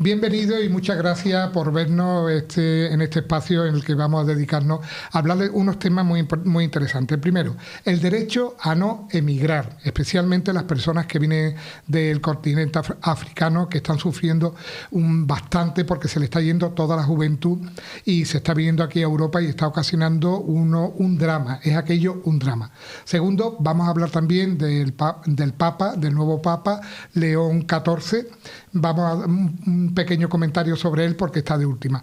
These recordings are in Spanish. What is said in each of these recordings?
Bienvenido y muchas gracias por vernos en este espacio en el que vamos a dedicarnos a hablar de unos temas muy interesantes. Primero, el derecho a no emigrar, especialmente las personas que vienen del continente africano, que están sufriendo bastante porque se le está yendo toda la juventud y se está viniendo aquí a Europa y está ocasionando un drama. Es aquello un drama. Segundo, vamos a hablar también del Papa, del nuevo Papa, León XIV. Vamos a un pequeño comentario sobre él porque está de última.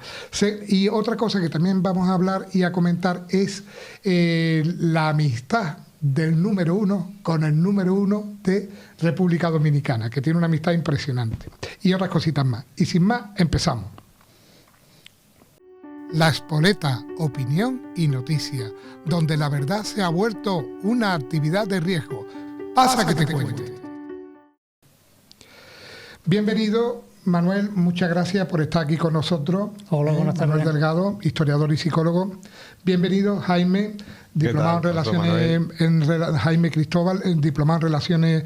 Y otra cosa que también vamos a hablar y a comentar es la amistad del número uno con el número uno de República Dominicana, que tiene una amistad impresionante. Y otras cositas más. Y sin más, empezamos. La Espoleta, opinión y noticia, donde la verdad se ha vuelto una actividad de riesgo. Pasa que te cuente. Bienvenido, Manuel, muchas gracias por estar aquí con nosotros. Hola, buenas tardes. Manuel Delgado, historiador y psicólogo. Bienvenido, Jaime, diplomado en Relaciones, Jaime Cristóbal, diplomado en Relaciones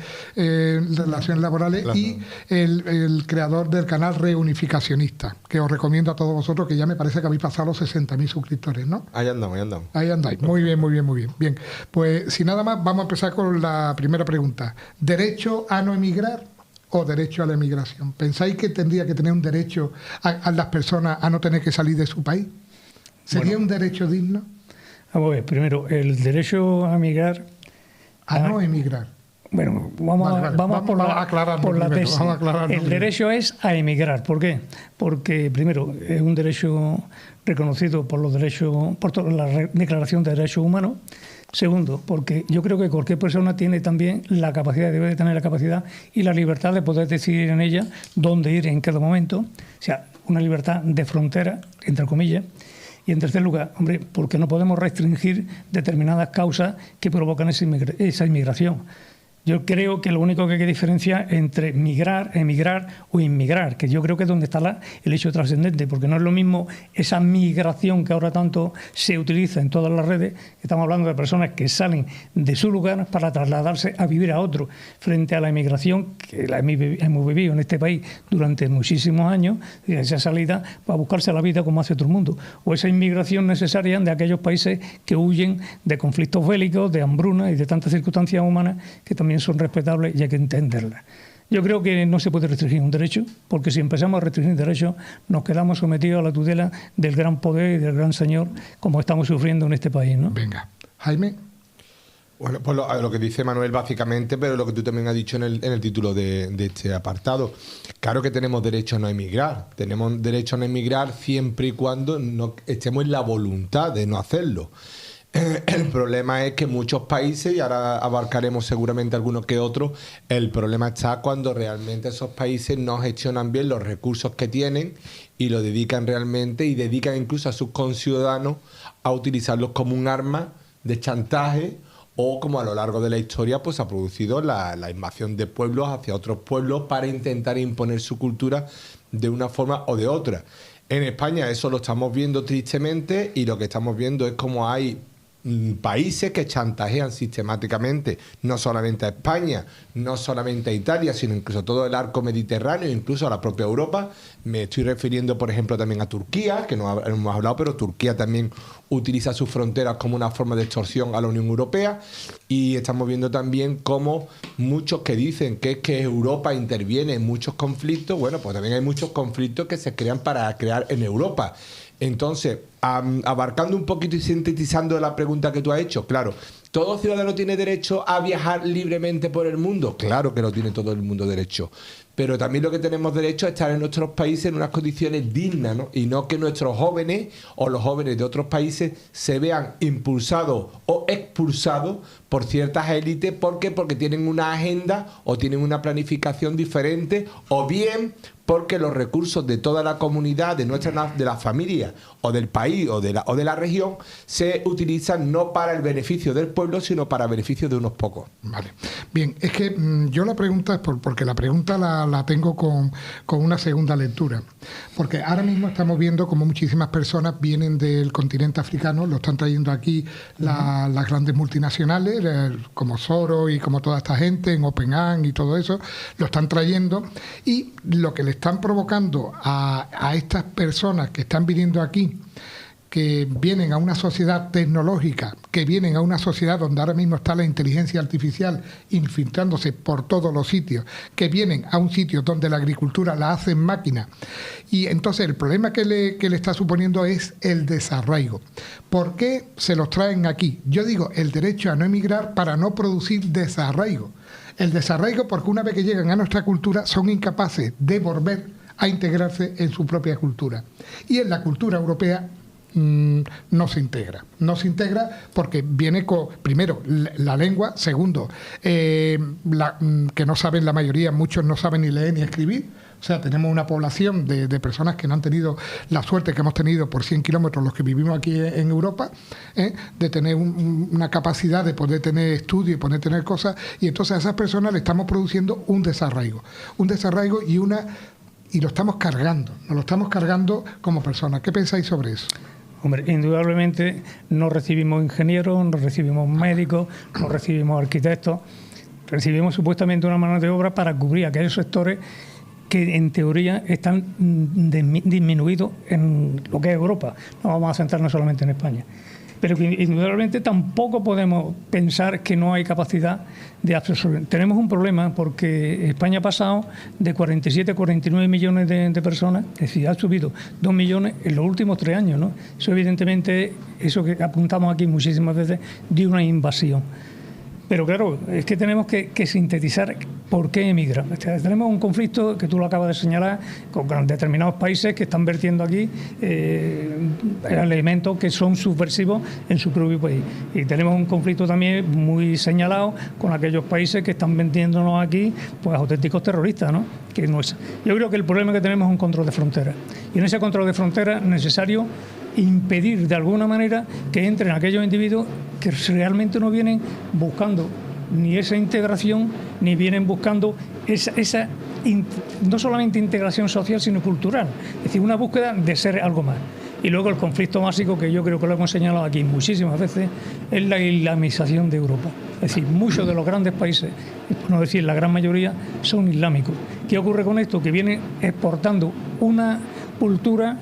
Laborales, claro. Y el creador del canal Reunificacionista, que os recomiendo a todos vosotros, que ya me parece que habéis pasado los 60.000 suscriptores, ¿no? Ahí andamos. Ahí andáis, muy bien. Bien, pues sin nada más, vamos a empezar con la primera pregunta. ¿Derecho a no emigrar o derecho a la emigración? ¿Pensáis que tendría que tener un derecho a las personas a no tener que salir de su país? ¿Sería un derecho digno? Vamos a ver, primero, el derecho a emigrar... A no emigrar. Bueno, vamos a aclarar por la tesis. El derecho es a emigrar. ¿Por qué? Porque, primero, es un derecho reconocido por toda la Declaración de Derechos Humanos. Segundo, porque yo creo que cualquier persona tiene también la capacidad, debe de tener la capacidad y la libertad de poder decidir en ella dónde ir, en cada momento. O sea, una libertad de frontera, entre comillas. Y en tercer lugar, hombre, porque no podemos restringir determinadas causas que provocan esa inmigración. Yo creo que lo único que hay que diferenciar entre migrar, emigrar o inmigrar, que yo creo que es donde está el hecho trascendente, porque no es lo mismo esa migración que ahora tanto se utiliza en todas las redes. Estamos hablando de personas que salen de su lugar para trasladarse a vivir a otro, frente a la inmigración que la hemos vivido en este país durante muchísimos años, esa salida para buscarse la vida como hace otro mundo, o esa inmigración necesaria de aquellos países que huyen de conflictos bélicos, de hambruna y de tantas circunstancias humanas que también son respetables y hay que entenderlas. Yo creo que no se puede restringir un derecho, porque si empezamos a restringir derechos nos quedamos sometidos a la tutela del gran poder y del gran señor, como estamos sufriendo en este país, ¿no? Venga, Jaime. Bueno, pues lo que dice Manuel básicamente, pero lo que tú también has dicho en el título de este apartado. Claro que tenemos derecho a no emigrar. Tenemos derecho a no emigrar siempre y cuando no estemos en la voluntad de no hacerlo. El problema es que muchos países, y ahora abarcaremos seguramente algunos que otros, el problema está cuando realmente esos países no gestionan bien los recursos que tienen y lo dedican realmente, y dedican incluso a sus conciudadanos a utilizarlos como un arma de chantaje, o como a lo largo de la historia pues ha producido la invasión de pueblos hacia otros pueblos para intentar imponer su cultura de una forma o de otra. En España eso lo estamos viendo tristemente, y lo que estamos viendo es cómo hay países que chantajean sistemáticamente no solamente a España, no solamente a Italia, sino incluso todo el arco mediterráneo, incluso a la propia Europa. Me estoy refiriendo, por ejemplo, también a Turquía, que no hemos hablado, pero Turquía también utiliza sus fronteras como una forma de extorsión a la Unión Europea. Y estamos viendo también cómo muchos que dicen que es que Europa interviene en muchos conflictos, bueno, pues también hay muchos conflictos que se crean para crear en Europa. Entonces, abarcando un poquito y sintetizando la pregunta que tú has hecho, claro, ¿todo ciudadano tiene derecho a viajar libremente por el mundo? Claro que lo tiene todo el mundo derecho. Pero también lo que tenemos derecho es estar en nuestros países en unas condiciones dignas, ¿no? Y no que nuestros jóvenes o los jóvenes de otros países se vean impulsados o expulsados por ciertas élites. ¿Por qué? Porque tienen una agenda o tienen una planificación diferente, o bien porque los recursos de toda la comunidad, de la familia o del país o de la región se utilizan no para el beneficio del pueblo, pueblo, sino para beneficio de unos pocos. Vale. Bien, es que yo la pregunta es porque la pregunta la tengo con una segunda lectura. Porque ahora mismo estamos viendo como muchísimas personas vienen del continente africano, lo están trayendo aquí las grandes multinacionales, como Soros y como toda esta gente, en OpenAI y todo eso, lo están trayendo, y lo que le están provocando a estas personas que están viniendo aquí, que vienen a una sociedad tecnológica, que vienen a una sociedad donde ahora mismo está la inteligencia artificial infiltrándose por todos los sitios, que vienen a un sitio donde la agricultura la hacen máquina. Y entonces el problema que le está suponiendo es el desarraigo. ¿Por qué se los traen aquí? Yo digo el derecho a no emigrar para no producir desarraigo. El desarraigo porque una vez que llegan a nuestra cultura son incapaces de volver a integrarse en su propia cultura. Y en la cultura europea no se integra. No se integra porque viene con, primero, la lengua, segundo, que no saben la mayoría, muchos no saben ni leer ni escribir. O sea, tenemos una población de personas que no han tenido la suerte que hemos tenido por 100 kilómetros los que vivimos aquí en Europa, de tener una capacidad de poder tener estudio y poder tener cosas, y entonces a esas personas le estamos produciendo un desarraigo y lo estamos cargando, nos lo estamos cargando como personas. ¿Qué pensáis sobre eso? Hombre, indudablemente no recibimos ingenieros, no recibimos médicos, no recibimos arquitectos, recibimos supuestamente una mano de obra para cubrir aquellos sectores que en teoría están disminuidos en lo que es Europa. No vamos a centrarnos solamente en España. Pero que indudablemente tampoco podemos pensar que no hay capacidad de absorción. Tenemos un problema porque España ha pasado de 47 a 49 millones de personas, es decir, ha subido 2 millones en los últimos 3 años, ¿no? Eso evidentemente, eso que apuntamos aquí muchísimas veces, de una invasión. Pero claro, es que tenemos que sintetizar por qué emigran. Tenemos un conflicto que tú lo acabas de señalar con determinados países que están vertiendo aquí elementos que son subversivos en su propio país. Y tenemos un conflicto también muy señalado con aquellos países que están vendiéndonos aquí pues auténticos terroristas, ¿no? Que no es. Yo creo que el problema que tenemos es un control de fronteras. Y en ese control de fronteras es necesario impedir de alguna manera que entren aquellos individuos que realmente no vienen buscando ni esa integración, ni vienen buscando esa no solamente integración social, sino cultural. Es decir, una búsqueda de ser algo más. Y luego el conflicto básico, que yo creo que lo hemos señalado aquí muchísimas veces, es la islamización de Europa. Es decir, muchos de los grandes países, por no decir la gran mayoría, son islámicos. ¿Qué ocurre con esto? Que vienen exportando una cultura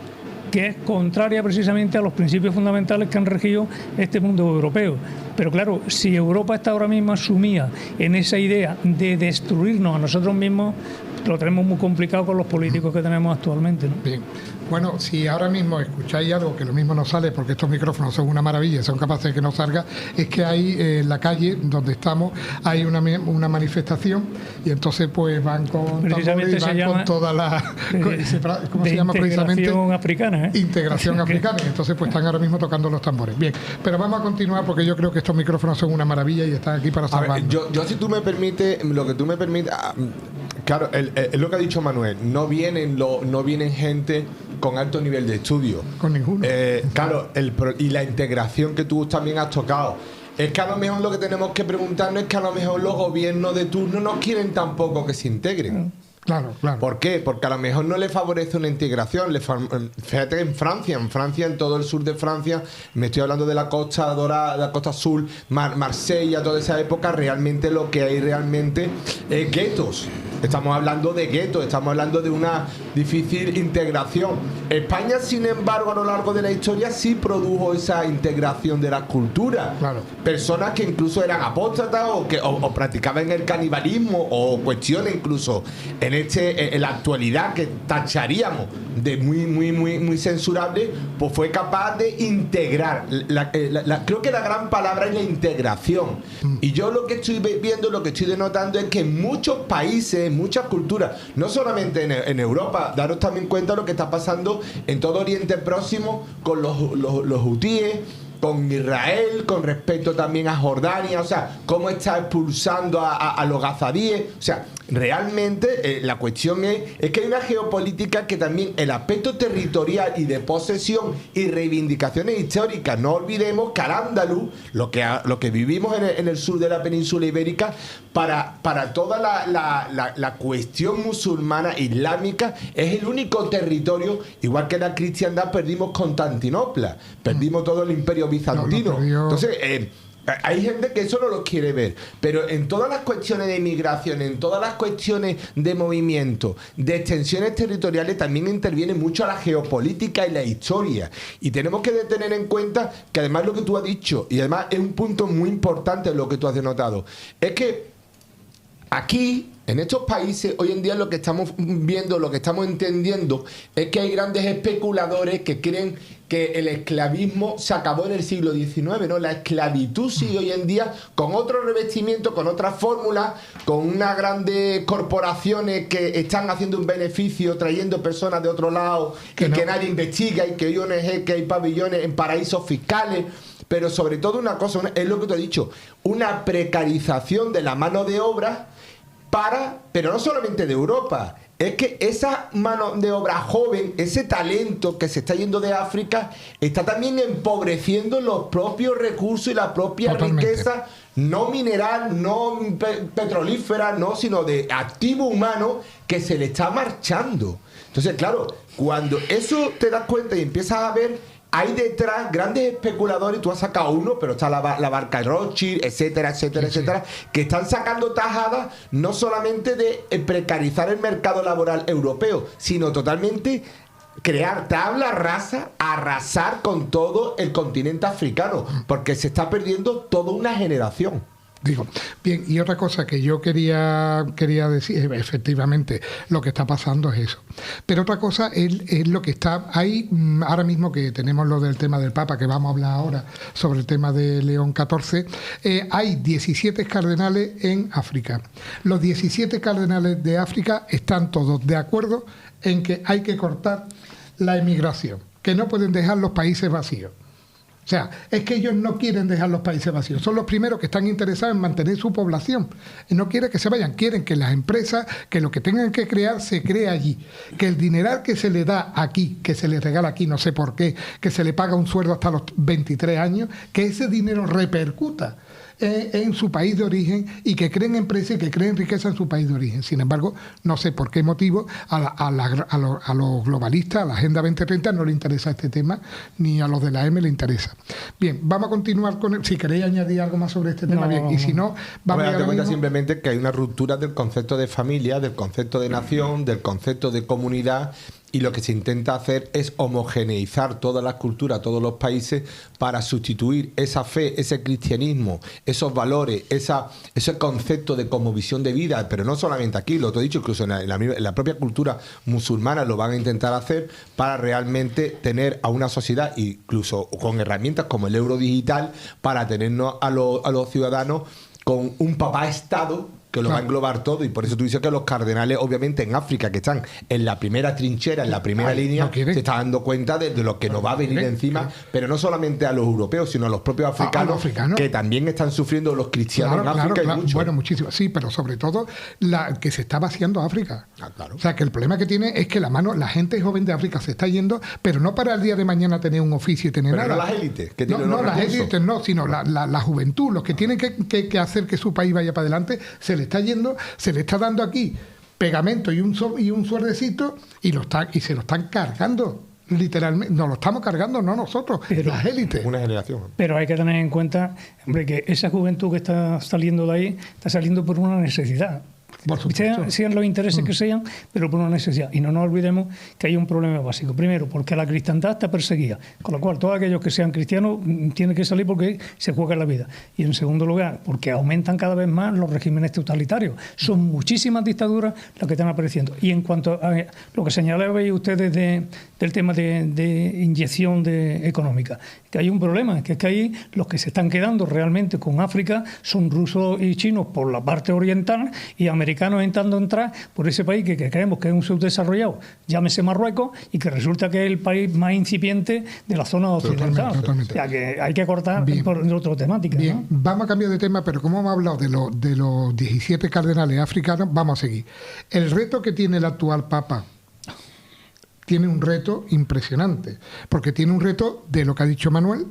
que es contraria precisamente a los principios fundamentales que han regido este mundo europeo. Pero claro, si Europa está ahora mismo sumida en esa idea de destruirnos a nosotros mismos, lo tenemos muy complicado con los políticos que tenemos actualmente, ¿no? Bien. Bueno, si ahora mismo escucháis algo que lo mismo no sale, porque estos micrófonos son una maravilla, son capaces de que no salga, es que hay en la calle donde estamos hay una manifestación, y entonces pues van con precisamente tambores y van con toda la ¿cómo se llama precisamente? Integración africana, Integración africana, y entonces pues están ahora mismo tocando los tambores. Bien, pero vamos a continuar porque yo creo que estos micrófonos son una maravilla y están aquí para salvarnos. Yo si tú me permites, lo que tú me permites, claro, es lo que ha dicho Manuel, no vienen gente con alto nivel de estudio. Con ninguno. Claro, y la integración que tú también has tocado. Es que a lo mejor lo que tenemos que preguntarnos es que a lo mejor los gobiernos de turno no quieren tampoco que se integren. Claro, claro. ¿Por qué? Porque a lo mejor no le favorece una integración. Fíjate en Francia, en todo el sur de Francia, me estoy hablando de la Costa Dorada, la Costa Azul, Marsella, toda esa época, realmente lo que hay realmente es guetos. Estamos hablando de guetos, estamos hablando de una difícil integración. España, sin embargo, a lo largo de la historia sí produjo esa integración de las culturas. Claro. Personas que incluso eran apóstatas o practicaban el canibalismo o cuestiones incluso en la actualidad que tacharíamos de muy censurable, pues fue capaz de integrar. Creo que la gran palabra es la integración. Y yo lo que estoy viendo, lo que estoy denotando es que en muchos países, en muchas culturas, no solamente en Europa, daros también cuenta de lo que está pasando en todo Oriente Próximo con los hutíes, con Israel, con respecto también a Jordania, o sea, cómo está expulsando a los gazadíes. O sea, realmente la cuestión es que hay una geopolítica que también el aspecto territorial y de posesión y reivindicaciones históricas, no olvidemos que Al-Ándalus, lo que vivimos en el sur de la península ibérica, para toda la cuestión musulmana islámica es el único territorio, igual que la cristiandad perdimos Constantinopla, perdimos todo el imperio bizantino. Entonces hay gente que eso no lo quiere ver, pero en todas las cuestiones de inmigración, en todas las cuestiones de movimiento, de extensiones territoriales, también interviene mucho la geopolítica y la historia. Y tenemos que tener en cuenta que además lo que tú has dicho, y además es un punto muy importante lo que tú has denotado, es que aquí, en estos países, hoy en día lo que estamos viendo, lo que estamos entendiendo, es que hay grandes especuladores que creen que el esclavismo se acabó en el siglo XIX, ¿no? La esclavitud sigue hoy en día con otro revestimiento, con otras fórmulas, con unas grandes corporaciones que están haciendo un beneficio, trayendo personas de otro lado, que nadie investiga, y que hay ONG, que hay pabellones en paraísos fiscales. Pero sobre todo una cosa, es lo que te he dicho, una precarización de la mano de obra pero no solamente de Europa, es que esa mano de obra joven, ese talento que se está yendo de África, está también empobreciendo los propios recursos y la propia riqueza, no mineral, no petrolífera, no, sino de activo humano que se le está marchando. Entonces, claro, cuando eso te das cuenta y empiezas a ver, hay detrás grandes especuladores, tú has sacado uno, pero está la barca de Rothschild, etcétera, etcétera, etcétera, que están sacando tajadas no solamente de precarizar el mercado laboral europeo, sino totalmente crear tabla rasa, arrasar con todo el continente africano, porque se está perdiendo toda una generación. Digo, bien, y otra cosa que yo quería decir, efectivamente, lo que está pasando es eso. Pero otra cosa es lo que está ahí, ahora mismo que tenemos lo del tema del Papa, que vamos a hablar ahora sobre el tema de León XIV, hay 17 cardenales en África. Los 17 cardenales de África están todos de acuerdo en que hay que cortar la emigración, que no pueden dejar los países vacíos. O sea, es que ellos no quieren dejar los países vacíos. Son los primeros que están interesados en mantener su población. Y no quieren que se vayan. Quieren que las empresas, que lo que tengan que crear, se cree allí. Que el dineral que se le da aquí, que se le regala aquí, no sé por qué, que se le paga un sueldo hasta los 23 años, que ese dinero repercuta en su país de origen y que creen empresas y que creen riqueza en su país de origen. Sin embargo, no sé por qué motivo a los globalistas, a la Agenda 2030 no le interesa este tema, ni a los de la M le interesa. Bien, vamos a continuar con el... Si queréis añadir algo más sobre este tema, bien. Y si no, vamos a dar cuenta simplemente que hay una ruptura del concepto de familia, del concepto de nación, del concepto de comunidad. Y lo que se intenta hacer es homogeneizar todas las culturas, todos los países, para sustituir esa fe, ese cristianismo, esos valores, ese concepto de cosmovisión de vida, pero no solamente aquí, lo que he dicho, incluso en la propia cultura musulmana lo van a intentar hacer para realmente tener a una sociedad, incluso con herramientas como el euro digital, para tenernos a los ciudadanos con un papá-estado que lo va a englobar todo, y por eso tú dices que los cardenales, obviamente en África, que están en la primera trinchera, en la primera línea, se está dando cuenta de lo que nos va a venir encima, pero no solamente a los europeos, sino a los propios africanos, que también están sufriendo los cristianos en África. Mucho. Bueno, muchísimo, sí, pero sobre todo la que se está vaciando África. O sea, que el problema que tiene es que la gente joven de África se está yendo, pero no para el día de mañana tener un oficio y tener pero nada. No las élites, que tienen las élites no, sino la juventud, los que tienen que hacer que su país vaya para adelante, se le está yendo, se le está dando aquí pegamento y un suerdecito y se lo están cargando. Literalmente, nos lo estamos cargando, no nosotros, las élites. Una generación. Pero hay que tener en cuenta, hombre, que esa juventud que está saliendo de ahí está saliendo por una necesidad. Sean los intereses que sean, pero por una necesidad. Y no nos olvidemos que hay un problema básico. Primero, porque la cristiandad está perseguida, con lo cual todos aquellos que sean cristianos tienen que salir porque se juegan la vida. Y en segundo lugar, porque aumentan cada vez más los regímenes totalitarios. Son muchísimas dictaduras las que están apareciendo. Y en cuanto a lo que señalabais ustedes del tema de inyección económica, que hay un problema, que es que ahí los que se están quedando realmente con África son rusos y chinos por la parte oriental y americanos americanos intentando entrar por ese país que creemos que es un subdesarrollado, llámese Marruecos, y que resulta que es el país más incipiente de la zona occidental. Totalmente. O sea, que hay que cortar por otra temática. Bien, ¿no? Vamos a cambiar de tema, pero como hemos hablado de los 17 cardenales africanos, vamos a seguir. El reto que tiene el actual Papa tiene un reto impresionante, porque tiene un reto de lo que ha dicho Manuel,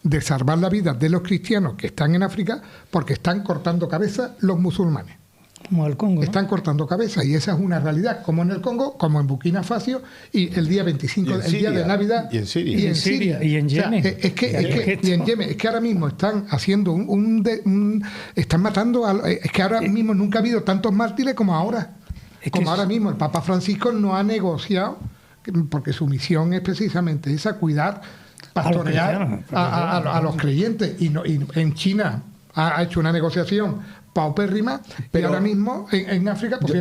de salvar la vida de los cristianos que están en África, porque están cortando cabezas los musulmanes. Como el Congo, ¿no? Están cortando cabezas, y esa es una realidad, como en el Congo, como en Burkina Faso, y el día 25, el día de Navidad, y en Siria, y en Siria, y en Yemen. O sea, y en Yemen, es que ahora mismo están haciendo están matando, es que ahora mismo nunca ha habido tantos mártires como ahora. Ahora mismo el Papa Francisco no ha negociado, porque su misión es precisamente esa, cuidar, pastorear a los creyentes, y en China ha hecho una negociación paupérrima, pero ahora mismo en África... Pues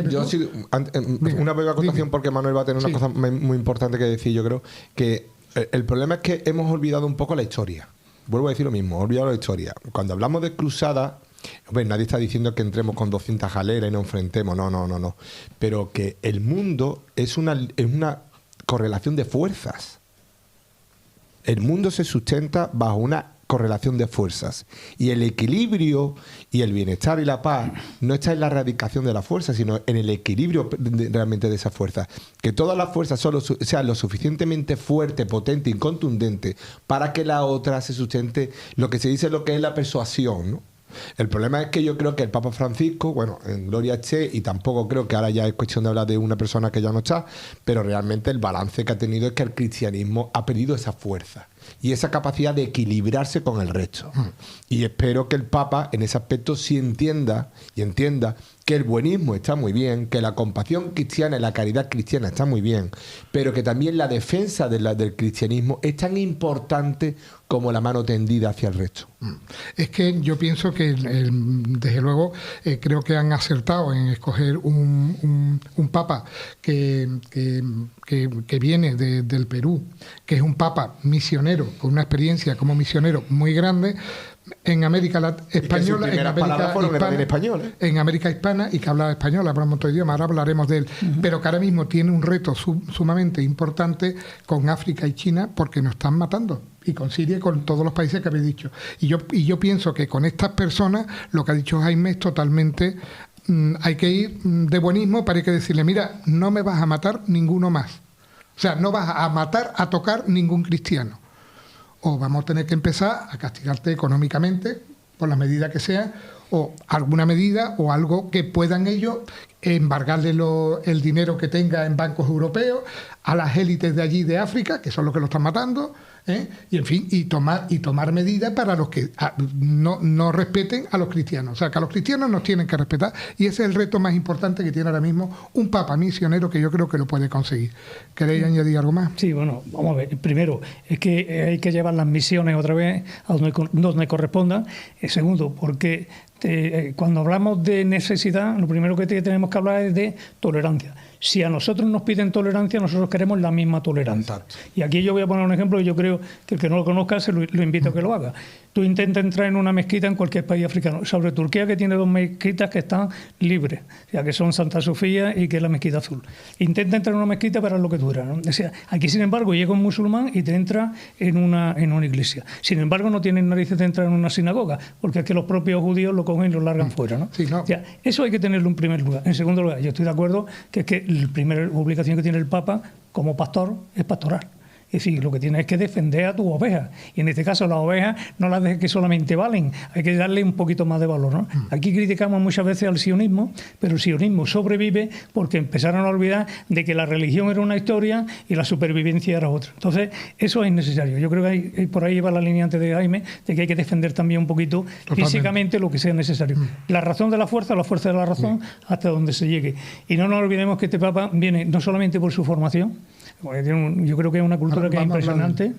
una breve acotación, porque Manuel va a tener una cosa muy importante que decir. Yo creo que el problema es que hemos olvidado un poco la historia. Vuelvo a decir lo mismo, hemos olvidado la historia. Cuando hablamos de cruzada, nadie está diciendo que entremos con 200 galeras y nos enfrentemos, no. Pero que el mundo es una correlación de fuerzas. El mundo se sustenta bajo una correlación de fuerzas, y el equilibrio y el bienestar y la paz no está en la erradicación de la fuerza, sino en el equilibrio realmente de esa fuerza. Que todas las fuerzas sean lo suficientemente fuerte, potente y contundente para que la otra se sustente, lo que se dice lo que es la persuasión, ¿no? El problema es que yo creo que el Papa Francisco, bueno, en gloria esté, y tampoco creo que ahora ya es cuestión de hablar de una persona que ya no está, pero realmente el balance que ha tenido es que el cristianismo ha perdido esa fuerza y esa capacidad de equilibrarse con el resto. Y espero que el Papa en ese aspecto sí entienda que el buenismo está muy bien, que la compasión cristiana y la caridad cristiana está muy bien, pero que también la defensa del cristianismo es tan importante como la mano tendida hacia el resto. Es que yo pienso que, desde luego, creo que han acertado en escoger un Papa que viene del Perú, que es un Papa misionero, con una experiencia como misionero muy grande, en América Española, en América Hispana, y que hablaba español, habla un montón de idiomas, ahora hablaremos de él, pero que ahora mismo tiene un reto sumamente importante con África y China, porque nos están matando, y con Siria y con todos los países que habéis dicho. Y yo pienso que con estas personas, lo que ha dicho Jaime es totalmente... hay que ir de buenismo, para que decirle, mira, no me vas a matar ninguno más. O sea, no vas a matar, a tocar ningún cristiano. O vamos a tener que empezar a castigarte económicamente, por la medida que sea, o alguna medida o algo que puedan ellos embargarle el dinero que tenga en bancos europeos a las élites de allí de África, que son los que lo están matando, y en fin, y tomar medidas para los que no respeten a los cristianos. O sea, que a los cristianos nos tienen que respetar, y ese es el reto más importante que tiene ahora mismo un Papa misionero, que yo creo que lo puede conseguir. ¿Queréis añadir algo más? Sí, bueno, vamos a ver. Primero, es que hay que llevar las misiones otra vez a donde correspondan. Segundo, porque cuando hablamos de necesidad, lo primero que tenemos que hablar es de tolerancia. Si a nosotros nos piden tolerancia, nosotros queremos la misma tolerancia. Exacto. Y aquí yo voy a poner un ejemplo, y yo creo que el que no lo conozca se lo invito a que lo haga. Tú intentas entrar en una mezquita en cualquier país africano, sobre Turquía, que tiene 2 mezquitas que están libres, o sea, que son Santa Sofía y que es la mezquita azul. Intenta entrar en una mezquita para lo que dura, ¿no? O sea, aquí, sin embargo, llega un musulmán y te entra en una iglesia. Sin embargo, no tienen narices de entrar en una sinagoga, porque es que los propios judíos lo cogen y lo largan fuera, ¿no? Sí, no. O sea, eso hay que tenerlo en primer lugar. En segundo lugar, yo estoy de acuerdo que es que la primera obligación que tiene el Papa como pastor es pastorar. Es decir, lo que tienes es que defender a tus ovejas. Y en este caso las ovejas no las dejes que solamente valen, hay que darle un poquito más de valor, ¿no? Aquí criticamos muchas veces al sionismo, pero el sionismo sobrevive porque empezaron a olvidar de que la religión era una historia y la supervivencia era otra. Entonces, eso es necesario. Yo creo que por ahí va la línea antes de Jaime, de que hay que defender también un poquito físicamente lo que sea necesario. La razón de la fuerza de la razón, hasta donde se llegue. Y no nos olvidemos que este Papa viene no solamente por su formación, yo creo que es una cultura que es impresionante.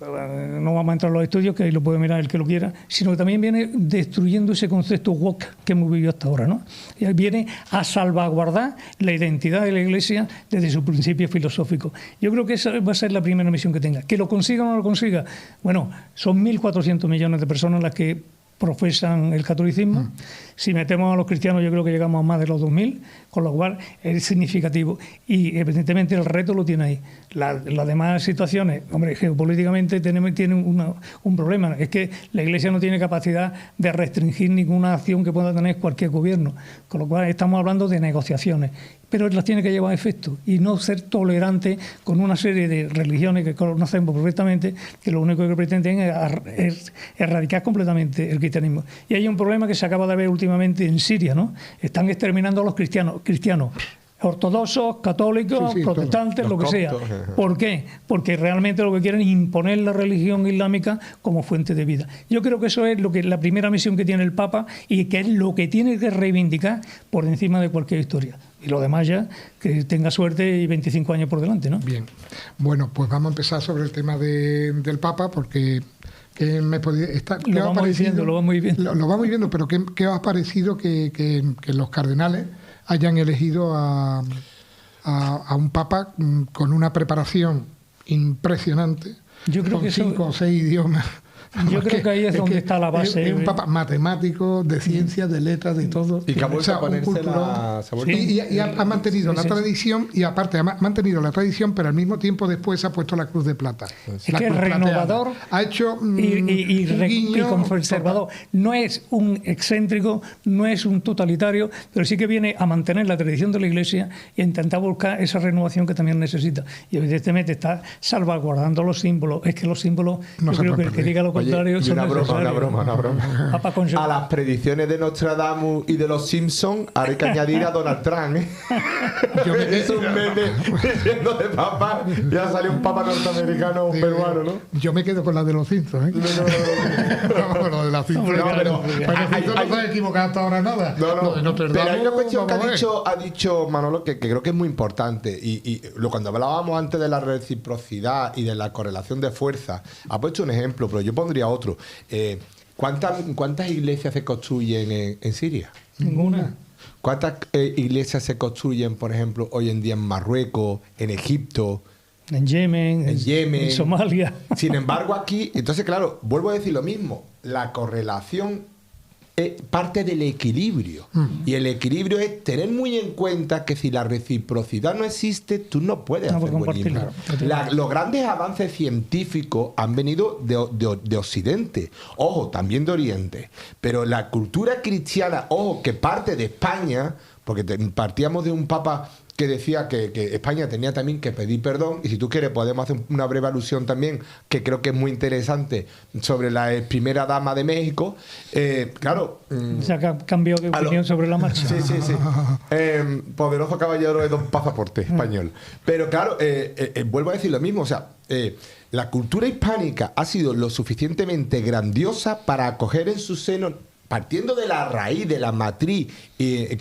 No vamos a entrar en los estudios, que ahí lo puede mirar el que lo quiera, sino que también viene destruyendo ese concepto woke que hemos vivido hasta ahora, ¿no? Y viene a salvaguardar la identidad de la Iglesia desde su principio filosófico. Yo creo que esa va a ser la primera misión que tenga. Que lo consiga o no lo consiga, bueno, son 1.400 millones de personas las que profesan el catolicismo. Si metemos a los cristianos, yo creo que llegamos a más de los 2.000, con lo cual es significativo. Y evidentemente el reto lo tiene ahí. Las demás situaciones, hombre, geopolíticamente tienen un problema, es que la Iglesia no tiene capacidad de restringir ninguna acción que pueda tener cualquier gobierno, con lo cual estamos hablando de negociaciones, pero las tiene que llevar a efecto y no ser tolerante con una serie de religiones que conocemos perfectamente, que lo único que pretenden es erradicar completamente el cristianismo. Y hay un problema que se acaba de ver últimamente en Siria, ¿no? Están exterminando a los cristianos ortodoxos, católicos, protestantes, lo que sea. ¿Por qué? Porque realmente lo que quieren es imponer la religión islámica como fuente de vida. Yo creo que eso es la primera misión que tiene el Papa y que es lo que tiene que reivindicar por encima de cualquier historia. Y lo demás ya, que tenga suerte y 25 años por delante, ¿no? Bien. Bueno, pues vamos a empezar sobre el tema del Papa, porque... Lo vamos viendo, pero ¿qué os ha parecido que los cardenales hayan elegido a un papa con una preparación impresionante? Yo creo con que 5 o 6 idiomas. Yo creo que ahí es donde está la base. Es un papa matemático, de ciencias, de letras, de todo. Y que ha vuelto a ponerse y ha mantenido la tradición, y aparte ha mantenido la tradición, pero al mismo tiempo después ha puesto la cruz de plata. Es que es renovador ha hecho y conservador. No es un excéntrico, no es un totalitario, pero sí que viene a mantener la tradición de la Iglesia y a intentar buscar esa renovación que también necesita. Y evidentemente está salvaguardando los símbolos. Es que los símbolos, no yo creo que el que diga lo contrario. Y una broma. A las predicciones de Nostradamus y de los Simpsons hay que añadir a Donald Trump, ¿eh? Es un meme diciendo de papa, ya salió un papa norteamericano, un peruano, ¿no? Yo me quedo con la de los Simpsons, ¿eh? No, lo de los Simpsons. No te has equivocado hasta ahora nada. No, pero hay una cuestión que ha dicho Manolo que creo que es muy importante. Y cuando hablábamos antes de la reciprocidad y de la correlación de fuerza, ha puesto un ejemplo, pero yo pondría otro. ¿Cuántas iglesias se construyen en Siria? Ninguna. ¿Cuántas iglesias se construyen, por ejemplo, hoy en día en Marruecos, en Egipto, en Yemen, en Somalia? Sin embargo, aquí, entonces, claro, vuelvo a decir lo mismo. La correlación parte del equilibrio. Y el equilibrio es tener muy en cuenta que si la reciprocidad no existe, tú no puedes hacer buen libro. Los grandes avances científicos han venido de Occidente, ojo, también de Oriente, pero la cultura cristiana, ojo, que parte de España, porque partíamos de un papa que decía que España tenía también que pedir perdón, y si tú quieres podemos hacer una breve alusión también, que creo que es muy interesante, sobre la primera dama de México. Claro... Se ha cambiado de opinión sobre la marcha. Sí. Poderoso caballero de don pasaporte español. Pero claro, vuelvo a decir lo mismo, o sea... la cultura hispánica ha sido lo suficientemente grandiosa para acoger en su seno, partiendo de la raíz, de la matriz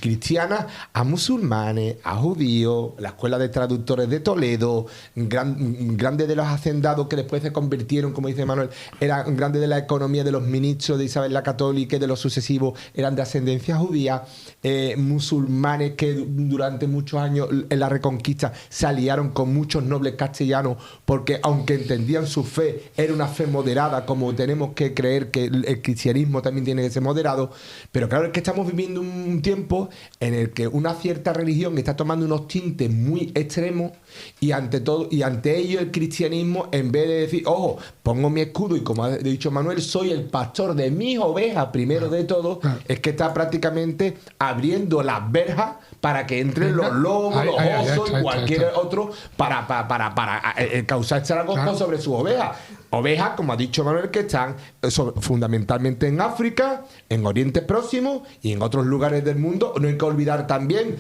cristiana, a musulmanes, a judíos, la escuela de traductores de Toledo, grandes de los hacendados que después se convirtieron, como dice Manuel, eran grandes de la economía de los ministros de Isabel la Católica y de los sucesivos, eran de ascendencia judía, musulmanes que durante muchos años en la Reconquista se aliaron con muchos nobles castellanos, porque aunque entendían su fe, era una fe moderada, como tenemos que creer que el cristianismo también tiene que ser moderado. Pero claro, es que estamos viviendo un tiempo en el que una cierta religión está tomando unos tintes muy extremos, y ante ello el cristianismo, en vez de decir, ojo, pongo mi escudo y, como ha dicho Manuel, soy el pastor de mis ovejas primero de todo, es que está prácticamente abriendo las verjas para que entren los lobos, los osos y cualquier otro para causar estragos sobre sus ovejas. Ovejas, como ha dicho Manuel, que están fundamentalmente en África, en Oriente Próximo y en otros lugares del mundo. No hay que olvidar también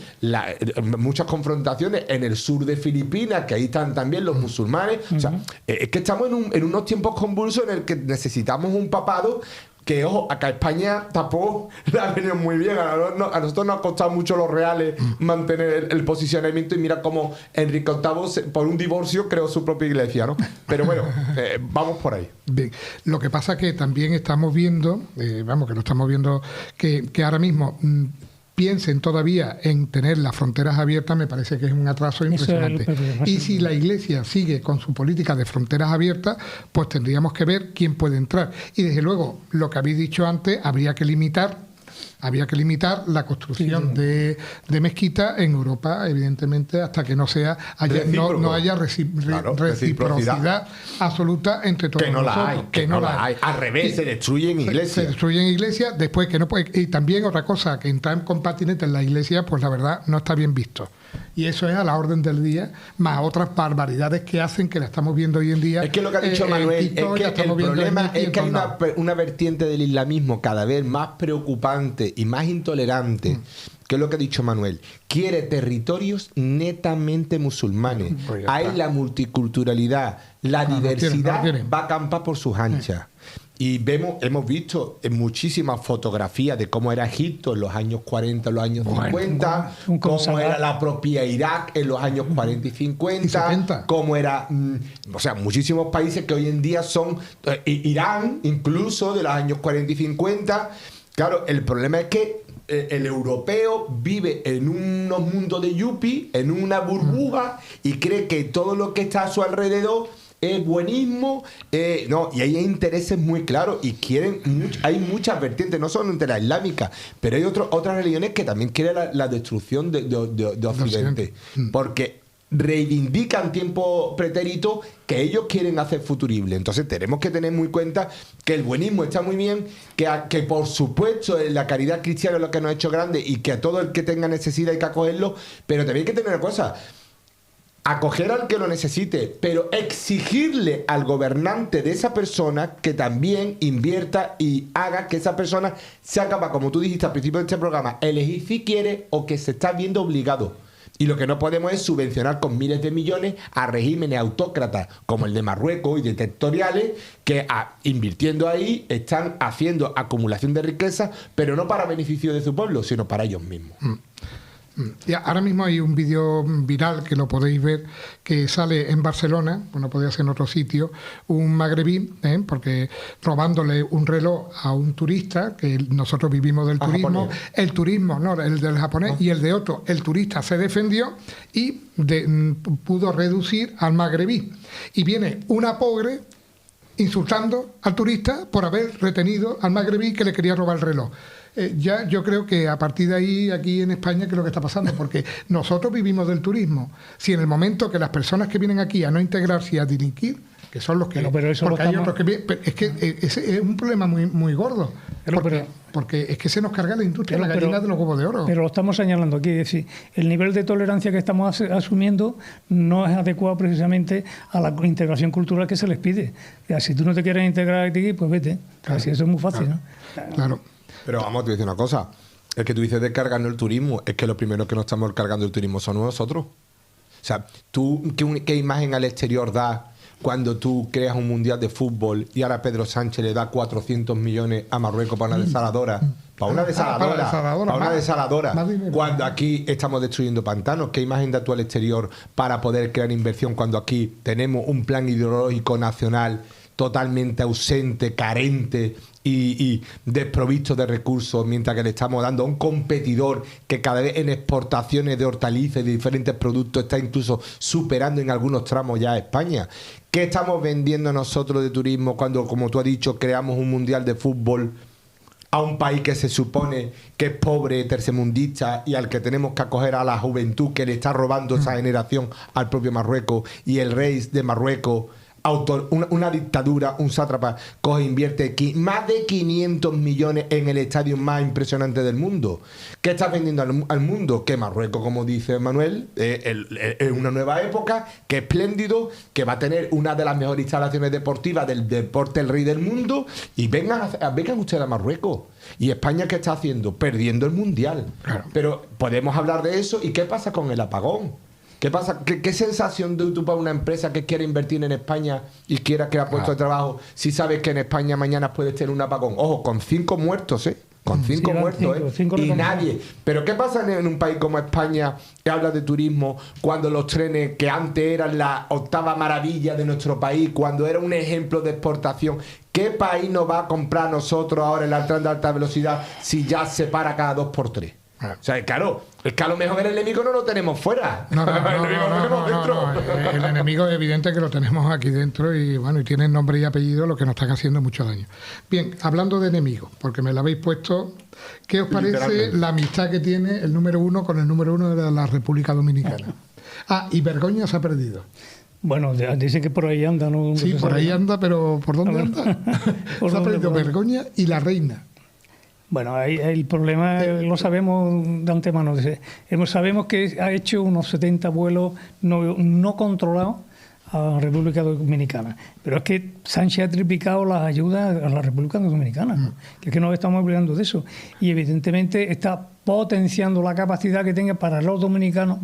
muchas confrontaciones en el sur de Filipinas, que ahí están también los musulmanes. O sea, es que estamos en unos tiempos convulsos en el que necesitamos un papado que, ojo, acá España tampoco le ha venido muy bien. A nosotros nos ha costado mucho los reales mantener el posicionamiento, y mira cómo Enrique VIII, por un divorcio, creó su propia iglesia, ¿no? Pero bueno, vamos por ahí. Bien. Lo que pasa es que también estamos viendo, que ahora mismo piensen todavía en tener las fronteras abiertas, me parece que es un atraso impresionante. Y si la Iglesia sigue con su política de fronteras abiertas, pues tendríamos que ver quién puede entrar. Y desde luego, lo que habéis dicho antes, habría que limitar la construcción de mezquitas en Europa, evidentemente, hasta que no haya reciprocidad absoluta entre todos nosotros. Que no la hay. Al revés, se destruyen iglesias. Se destruyen iglesias, después que no puede. Y también otra cosa, que entrar con patinetes en la iglesia, pues la verdad no está bien visto. Y eso es a la orden del día, más otras barbaridades que hacen, que la estamos viendo hoy en día. Es que lo que ha dicho Manuel, es que el problema es que hay una vertiente del islamismo cada vez más preocupante y más intolerante, que es lo que ha dicho Manuel. Quiere territorios netamente musulmanes. Ahí la multiculturalidad, la diversidad va a acampar por sus anchas. Y hemos visto en muchísimas fotografías de cómo era Egipto en los años 40, en los años 50, cómo era la propia Irak en los años 40 y 50, cómo era, muchísimos países que hoy en día son Irán, incluso de los años 40 y 50. Claro, el problema es que el europeo vive en unos mundos de yuppie, en una burbuja, y cree que todo lo que está a su alrededor es buenismo, y hay intereses muy claros y hay muchas vertientes, no solo entre la islámica, pero hay otras religiones que también quieren la destrucción de Occidente, porque reivindican tiempo pretérito que ellos quieren hacer futurible. Entonces tenemos que tener muy cuenta que el buenismo está muy bien, que por supuesto la caridad cristiana es lo que nos ha hecho grande y que a todo el que tenga necesidad hay que acogerlo, pero también hay que tener una cosa: acoger al que lo necesite, pero exigirle al gobernante de esa persona que también invierta y haga que esa persona sea capaz, como tú dijiste al principio de este programa, elegir si quiere o que se está viendo obligado. Y lo que no podemos es subvencionar con miles de millones a regímenes autócratas como el de Marruecos y dictatoriales que invirtiendo ahí están haciendo acumulación de riqueza, pero no para beneficio de su pueblo, sino para ellos mismos. Y ahora mismo hay un vídeo viral que lo podéis ver, que sale en Barcelona, bueno, podría ser en otro sitio, un magrebí, porque robándole un reloj a un turista, que nosotros vivimos del turismo, japonés. El turismo, no, el del japonés, y el de otro, el turista se defendió y pudo reducir al magrebí. Y viene una pobre insultando al turista por haber retenido al magrebí que le quería robar el reloj. Ya yo creo que a partir de ahí, aquí en España, ¿qué es lo que está pasando? Porque nosotros vivimos del turismo. Si en el momento que las personas que vienen aquí a no integrarse y a delinquir, que son los que... Pero eso porque hay otros que... Es que es un problema muy, muy gordo. Porque es que se nos carga la industria, la gallina de los huevos de oro. Pero lo estamos señalando aquí, es decir, el nivel de tolerancia que estamos asumiendo no es adecuado precisamente a la integración cultural que se les pide. O sea, si tú no te quieres integrar aquí, pues vete. Claro, así eso es muy fácil, ¿no? Claro. Pero vamos, te voy a decir una cosa. El que tú dices de cargarnos el turismo, es que lo primero que nos estamos cargando el turismo son nosotros. O sea, ¿tú qué imagen al exterior das cuando tú creas un mundial de fútbol y ahora Pedro Sánchez le da 400 millones a Marruecos para una desaladora? Para una desaladora. Cuando aquí estamos destruyendo pantanos. ¿Qué imagen da tú al exterior para poder crear inversión cuando aquí tenemos un plan ideológico nacional totalmente ausente, carente y desprovisto de recursos, mientras que le estamos dando a un competidor que cada vez en exportaciones de hortalizas y de diferentes productos está incluso superando en algunos tramos ya a España? ¿Qué estamos vendiendo nosotros de turismo cuando, como tú has dicho, creamos un mundial de fútbol a un país que se supone que es pobre, tercermundista, y al que tenemos que acoger a la juventud que le está robando esa generación al propio Marruecos, y el rey de Marruecos, una dictadura, un sátrapa, coge e invierte más de 500 millones en el estadio más impresionante del mundo? ¿Qué estás vendiendo al mundo? Que Marruecos, como dice Manuel, es una nueva época, que es espléndido, que va a tener una de las mejores instalaciones deportivas del deporte el rey del mundo, y vengan ustedes a Marruecos. ¿Y España qué está haciendo? Perdiendo el mundial. Claro. Pero podemos hablar de eso. ¿Y qué pasa con el apagón? ¿Qué pasa? ¿Qué sensación de tú para una empresa que quiere invertir en España y quiera crear puestos de trabajo si sabes que en España mañana puedes tener un apagón? Ojo, con 5 muertos, Con 5 muertos, y nadie. Pero ¿qué pasa en un país como España, que habla de turismo, cuando los trenes, que antes eran la 8ª maravilla de nuestro país, cuando era un ejemplo de exportación? ¿Qué país nos va a comprar nosotros ahora el tren de alta velocidad si ya se para cada 2 por 3? O sea, claro, es que a lo mejor el enemigo no lo tenemos fuera. No, el enemigo es evidente que lo tenemos aquí dentro y bueno, y tiene nombre y apellido, lo que nos están haciendo mucho daño. Bien, hablando de enemigos, porque me lo habéis puesto, ¿qué os parece la amistad que tiene el número 1 con el número 1 de la República Dominicana? Y Begoña se ha perdido. Bueno, dicen que por ahí anda, ¿no? Sí, por ahí anda, pero ¿por dónde anda? Se ha perdido Begoña y la reina. Bueno, ahí el problema lo sabemos de antemano. Sabemos que ha hecho unos 70 vuelos no controlados a la República Dominicana. Pero es que Sánchez ha triplicado las ayudas a la República Dominicana, que es que nos estamos olvidando de eso. Y evidentemente está potenciando la capacidad que tenga para los dominicanos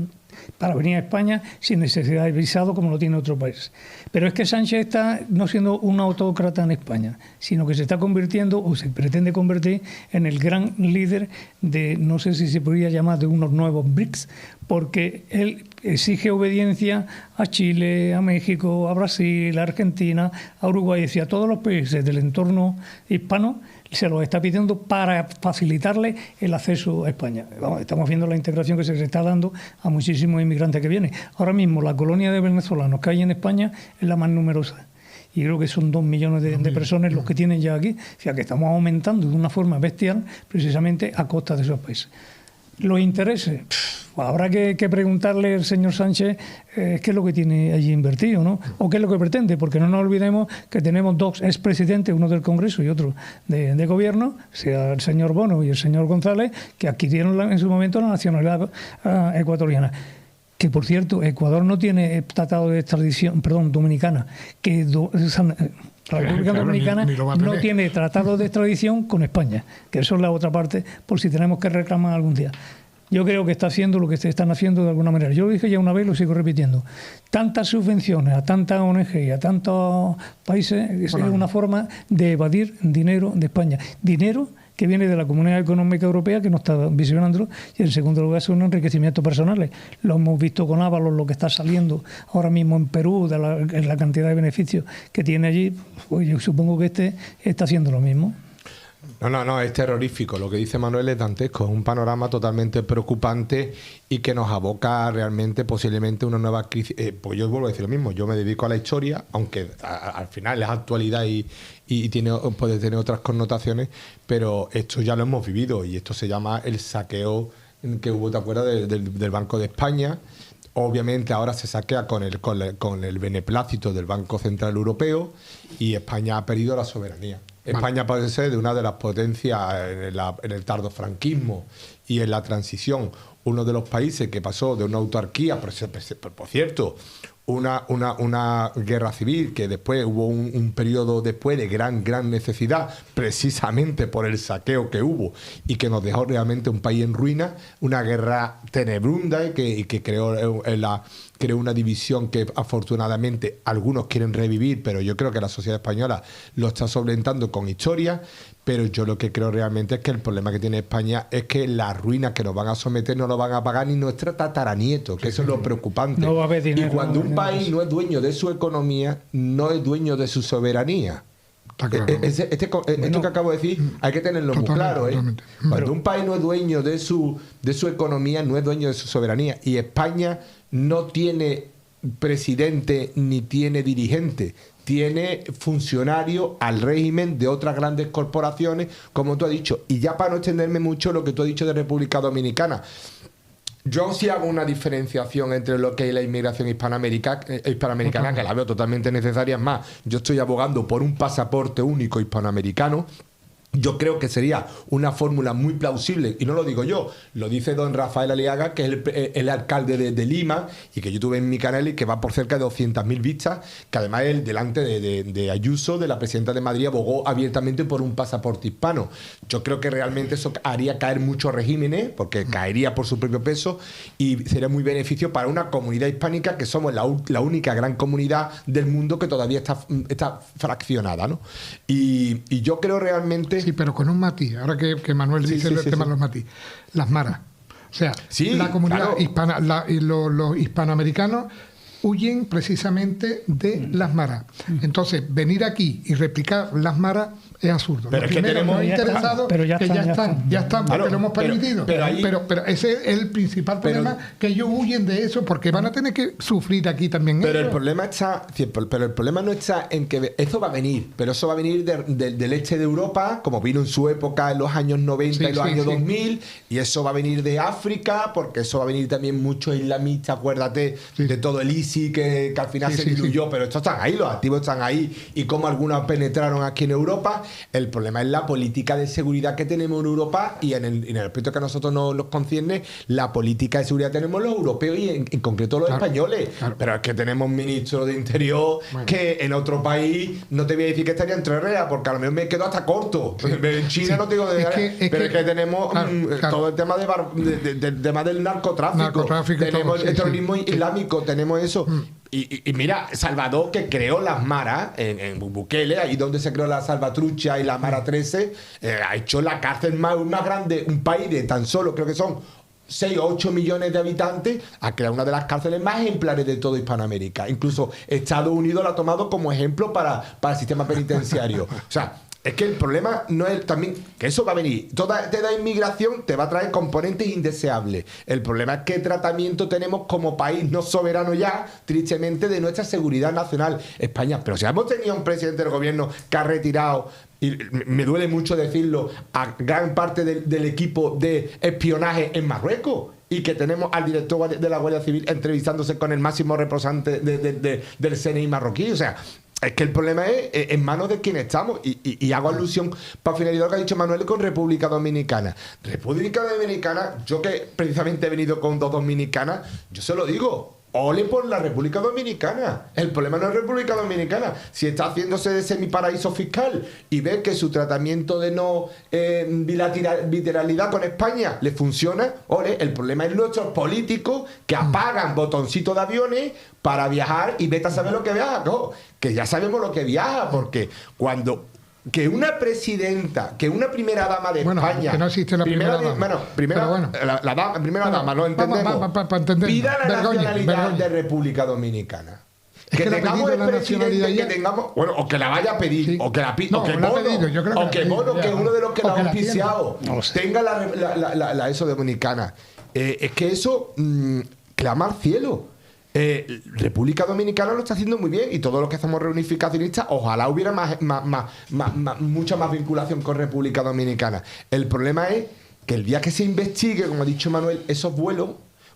para venir a España sin necesidad de visado como lo tiene otro país. Pero es que Sánchez está no siendo un autócrata en España, sino que se está convirtiendo o se pretende convertir en el gran líder de, no sé si se podría llamar, de unos nuevos BRICS, porque él exige obediencia a Chile, a México, a Brasil, a Argentina, a Uruguay, es decir, a todos los países del entorno hispano, se los está pidiendo para facilitarle el acceso a España. Vamos, estamos viendo la integración que se está dando a muchísimos inmigrantes que vienen. Ahora mismo la colonia de venezolanos que hay en España es la más numerosa. Y creo que son 2 millones de personas los que tienen ya aquí. O sea que estamos aumentando de una forma bestial precisamente a costa de esos países. Los intereses, habrá que preguntarle al señor Sánchez qué es lo que tiene allí invertido, ¿no? O qué es lo que pretende, porque no nos olvidemos que tenemos 2 expresidentes, uno del Congreso y otro de Gobierno, sea el señor Bono y el señor González, que adquirieron en su momento la nacionalidad ecuatoriana. Que, por cierto, Ecuador no tiene tratado de extradición, dominicana, que la República Dominicana no tiene tratado de extradición con España, que eso es la otra parte, por si tenemos que reclamar algún día. Yo creo que está haciendo lo que están haciendo de alguna manera. Yo lo dije ya una vez y lo sigo repitiendo. Tantas subvenciones a tantas ONG y a tantos países es una forma de evadir dinero de España. Dinero que viene de la Comunidad Económica Europea, que no está visionándolo, y en segundo lugar son enriquecimientos personales. Lo hemos visto con Ábalos, lo que está saliendo ahora mismo en Perú, de la cantidad de beneficios que tiene allí. Pues yo supongo que este está haciendo lo mismo. No, es terrorífico. Lo que dice Manuel es dantesco. Es un panorama totalmente preocupante y que nos aboca realmente posiblemente una nueva crisis. Pues yo vuelvo a decir lo mismo. Yo me dedico a la historia, aunque al final es actualidad y puede tener otras connotaciones, pero esto ya lo hemos vivido y esto se llama el saqueo que hubo, ¿te acuerdas? Del Banco de España. Obviamente ahora se saquea con el beneplácito del Banco Central Europeo y España ha perdido la soberanía. España puede ser de una de las potencias en el tardofranquismo y en la transición, uno de los países que pasó de una autarquía, por cierto, una guerra civil, que después hubo un periodo después de gran necesidad, precisamente por el saqueo que hubo y que nos dejó realmente un país en ruina, una guerra tenebrunda y que creó una división que afortunadamente algunos quieren revivir, pero yo creo que la sociedad española lo está solventando con historia. Pero yo lo que creo realmente es que el problema que tiene España es que las ruinas que nos van a someter no lo van a pagar ni nuestra tataranieto, que eso es lo preocupante. No va a haber dinero, y cuando un país no es dueño de su economía, no es dueño de su soberanía. Claro. Esto que acabo de decir hay que tenerlo muy claro. Cuando un país no es dueño de su economía, no es dueño de su soberanía. Y España no tiene presidente ni tiene dirigente. Tiene funcionario al régimen de otras grandes corporaciones, como tú has dicho. Y ya para no extenderme mucho lo que tú has dicho de República Dominicana, yo sí hago una diferenciación entre lo que es la inmigración hispanoamericana, que la veo totalmente necesaria. Es más, yo estoy abogando por un pasaporte único hispanoamericano. Yo creo que sería una fórmula muy plausible, y no lo digo yo, lo dice don Rafael Aliaga, que es el alcalde de Lima, y que yo tuve en mi canal y que va por cerca de 200.000 vistas, que además él, delante de Ayuso, de la presidenta de Madrid, abogó abiertamente por un pasaporte hispano. Yo creo que realmente eso haría caer muchos regímenes, porque caería por su propio peso, y sería muy beneficio para una comunidad hispánica, que somos la única gran comunidad del mundo que todavía está fraccionada, ¿no? Y yo creo realmente... Sí, pero con un matiz. Ahora que Manuel dice el tema de los matiz. Las maras. O sea, la comunidad hispana, los hispanoamericanos huyen precisamente de las maras. Entonces, venir aquí y replicar las maras es absurdo. Pero es que tenemos interesados que ya están, porque lo hemos permitido. Pero ese es el principal problema, que ellos huyen de eso, porque van a tener que sufrir aquí también. Pero el problema no está en que eso va a venir, pero eso va a venir del este de Europa, como vino en su época en los años 90 y los años 2000, y eso va a venir de África, porque eso va a venir también muchos islamistas, acuérdate de todo el ISIS que al final se diluyó, pero estos están ahí, los activos están ahí, y como algunos penetraron aquí en Europa. El problema es la política de seguridad que tenemos en Europa, y en el aspecto que a nosotros nos concierne, la política de seguridad tenemos los europeos y en concreto los españoles. Pero es que tenemos ministros de Interior que en otro país no te voy a decir que estaría entre reas, porque a lo mejor me quedo hasta corto. En China no te digo pero es que tenemos todo el tema del tema del narcotráfico tenemos el terrorismo islámico, tenemos eso. Y mira, Salvador, que creó las maras en Bukele, ahí donde se creó la Salvatrucha y la Mara 13, ha hecho la cárcel más grande, un país de tan solo, creo que son 6 o 8 millones de habitantes, ha creado una de las cárceles más ejemplares de toda Hispanoamérica. Incluso Estados Unidos la ha tomado como ejemplo para el sistema penitenciario. O sea, es que el problema no es también que eso va a venir. Toda inmigración te va a traer componentes indeseables. El problema es qué tratamiento tenemos como país no soberano ya, tristemente, de nuestra seguridad nacional, España. Pero si hemos tenido un presidente del gobierno que ha retirado, y me duele mucho decirlo, a gran parte del equipo de espionaje en Marruecos, y que tenemos al director de la Guardia Civil entrevistándose con el máximo representante del CNI marroquí. O sea, es que el problema es en manos de quien estamos. Y hago alusión, para finalizar, lo que ha dicho Manuel con República Dominicana. República Dominicana, yo que precisamente he venido con 2 dominicanas, yo se lo digo, ole por la República Dominicana. El problema no es República Dominicana. Si está haciéndose de semiparaíso fiscal y ve que su tratamiento de no bilateralidad con España le funciona, ole, el problema es nuestros políticos que apagan botoncitos de aviones para viajar y vete a saber lo que viaja. No, que ya sabemos lo que viaja, porque cuando que una presidenta, que una primera dama de España, que no existe la primera dama. Primera dama, lo entendemos. Pida la nacionalidad de República Dominicana. Que tengamos el presidente, que tengamos, bueno, o que la vaya a pedir, o que la pida, o que Bono, que es uno de los que la ha auspiciado, tenga la eso dominicana. Es que eso clama al cielo. República Dominicana lo está haciendo muy bien, y todos los que hacemos reunificacionistas, ojalá hubiera mucha más vinculación con República Dominicana. El problema es que el día que se investigue, como ha dicho Manuel, esos vuelos,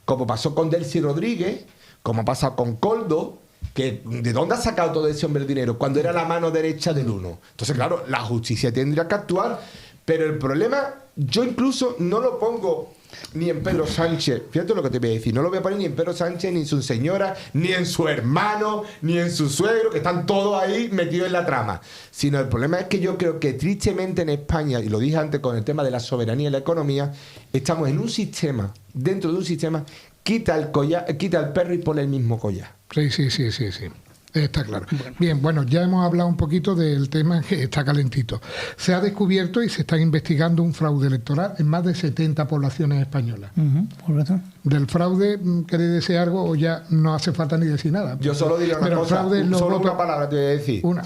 como pasó con Delcy Rodríguez, como ha pasado con Coldo, que ¿de dónde ha sacado todo ese hombre el dinero? Cuando era la mano derecha del uno. Entonces, claro, la justicia tendría que actuar, pero el problema, yo incluso no lo pongo ni en Pedro Sánchez, fíjate lo que te voy a decir, no lo voy a poner ni en Pedro Sánchez, ni en su señora, ni en su hermano, ni en su suegro, que están todos ahí metidos en la trama, sino el problema es que yo creo que tristemente en España, y lo dije antes con el tema de la soberanía y la economía, estamos en un sistema, dentro de un sistema, quita el perro y pone el mismo collar. Sí. Está claro. Bien, bueno, ya hemos hablado un poquito del tema que está calentito. Se ha descubierto y se está investigando un fraude electoral en más de 70 poblaciones españolas. Correcto. Del fraude, ¿queréis decir algo o ya no hace falta ni decir nada? Yo solo diría una cosa, una palabra te voy a decir. Una.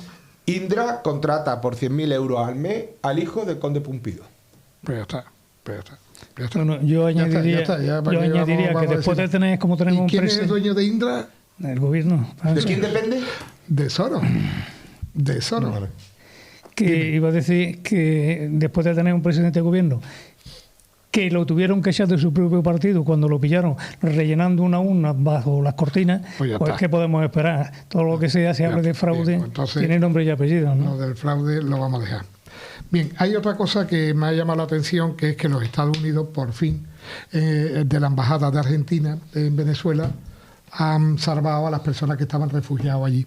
Indra contrata por 100.000 euros al mes al hijo del conde Pumpido. Pues ya está. Bueno, yo añadiría que después de tener, como tenemos un presidente... ¿Y quién es el dueño de Indra? El gobierno. ¿De quién depende? De Soros. Vale. Que iba a decir que después de tener un presidente de gobierno que lo tuvieron que echar de su propio partido cuando lo pillaron rellenando una urna bajo las cortinas, pues ¿qué podemos esperar? Todo lo que se hable de fraude tiene nombre y apellido, ¿no? Lo del fraude lo vamos a dejar. Bien, hay otra cosa que me ha llamado la atención, que es que los Estados Unidos, por fin, de la Embajada de Argentina en Venezuela, han salvado a las personas que estaban refugiadas allí.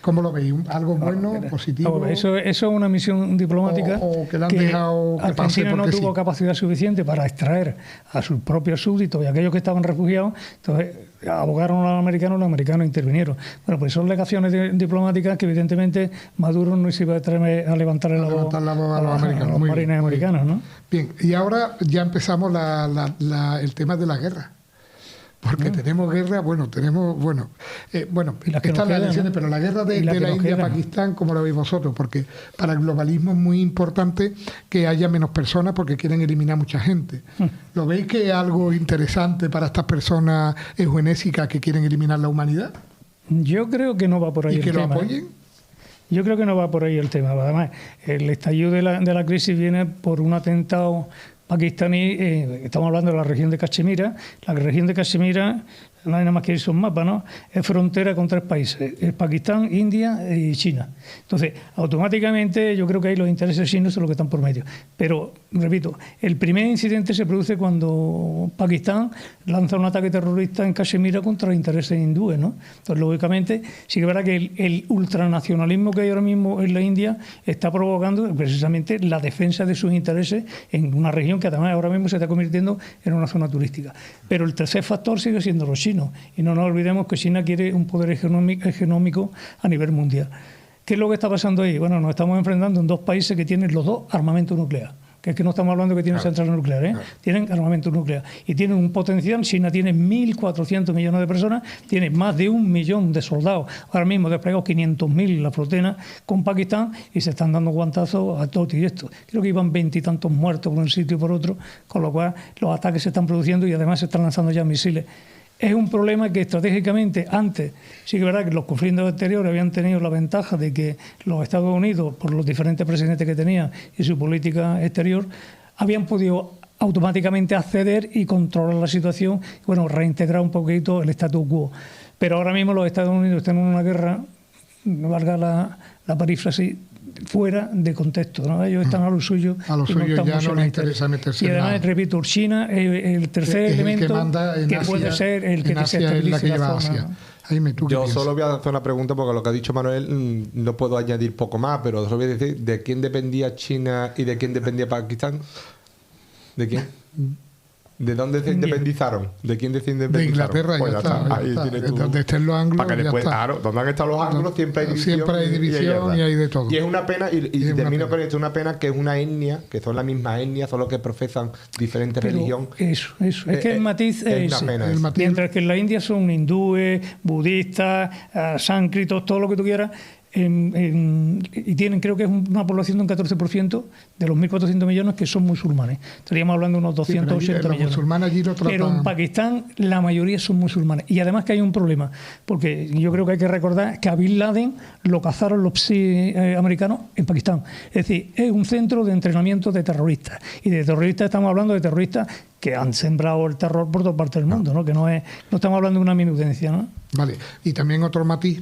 ¿Cómo lo veis? ¿Algo bueno, positivo? Eso es una misión diplomática o que le han dejado que Argentina no tuvo capacidad suficiente para extraer a sus propios súbditos y a aquellos que estaban refugiados. Entonces abogaron a los americanos intervinieron. Bueno, pues son legaciones diplomáticas que evidentemente Maduro no se iba a levantar la voz a los marines americanos, ¿no? Bien, y ahora ya empezamos el tema de la guerra. porque tenemos guerra, están las elecciones, pero la guerra de la India-Pakistán, ¿cómo lo veis vosotros? Porque para el globalismo es muy importante que haya menos personas porque quieren eliminar mucha gente. ¿Lo veis que es algo interesante para estas personas eugenésicas que quieren eliminar la humanidad? Yo creo que no va por ahí el tema. ¿Y que lo apoyen? Yo creo que no va por ahí el tema. Además, el estallido de la crisis viene por un atentado pakistaní. Estamos hablando de la región de Cachemira. La región de Cachemira, no hay nada más que irse un mapa, ¿no? Es frontera con 3 países: Pakistán, India y China. Entonces, automáticamente yo creo que ahí los intereses chinos son los que están por medio. Pero, repito, el primer incidente se produce cuando Pakistán lanza un ataque terrorista en Cachemira contra intereses hindúes, ¿no? Entonces, lógicamente, sí que es verdad que el ultranacionalismo que hay ahora mismo en la India está provocando precisamente la defensa de sus intereses en una región que además ahora mismo se está convirtiendo en una zona turística. Pero el tercer factor sigue siendo los chinos. Y no nos olvidemos que China quiere un poder hegemónico a nivel mundial. ¿Qué es lo que está pasando ahí? Bueno, nos estamos enfrentando en 2 países que tienen los 2 armamento nuclear. Que es que no estamos hablando que tienen centrales nucleares, tienen armamento nuclear. Y tienen un potencial. China tiene 1.400 millones de personas, tiene más de 1 millón de soldados. Ahora mismo desplegados 500.000 la flotena con Pakistán y se están dando guantazos a todo y esto. Creo que iban 20 y tantos muertos por un sitio y por otro, con lo cual los ataques se están produciendo y además se están lanzando ya misiles. Es un problema que estratégicamente antes, sí que es verdad que los conflictos exteriores habían tenido la ventaja de que los Estados Unidos, por los diferentes presidentes que tenían y su política exterior, habían podido automáticamente acceder y controlar la situación, bueno, reintegrar un poquito el status quo. Pero ahora mismo los Estados Unidos están en una guerra, no valga la perífrasis, fuera de contexto, ¿no? Ellos están a lo suyo. A lo suyo ya no les interesa meterse. Y además, repito, China el tercer elemento que puede ser el que desestabilice la zona. Yo solo voy a hacer una pregunta porque lo que ha dicho Manuel no puedo añadir poco más, pero solo voy a decir ¿de quién dependía China y de quién dependía Pakistán? ¿De quién? ¿De dónde se independizaron? ¿De quién se independizaron? De Inglaterra, pues ya está. Ahí donde estén los anglos, para que después, claro, donde han estado los anglos siempre hay división y hay de todo. Y es una pena, y termino con esto, una pena que es una etnia, que son la misma etnia, solo que profesan diferentes religiones. Eso. Es que el matiz es una pena. Mientras que en la India son hindúes, budistas, sánscritos, todo lo que tú quieras. Y tienen, creo que es una población de un 14% de los 1.400 millones que son musulmanes. Estaríamos hablando de unos 280 millones. Allí lo tratan... Pero en Pakistán la mayoría son musulmanes. Y además que hay un problema, porque yo creo que hay que recordar que a Bin Laden lo cazaron los americanos en Pakistán. Es decir, es un centro de entrenamiento de terroristas. Y de terroristas estamos hablando de terroristas que han sembrado el terror por toda parte del mundo, ¿no? Que no estamos hablando de una minutencia, ¿no? Vale, y también otro matiz,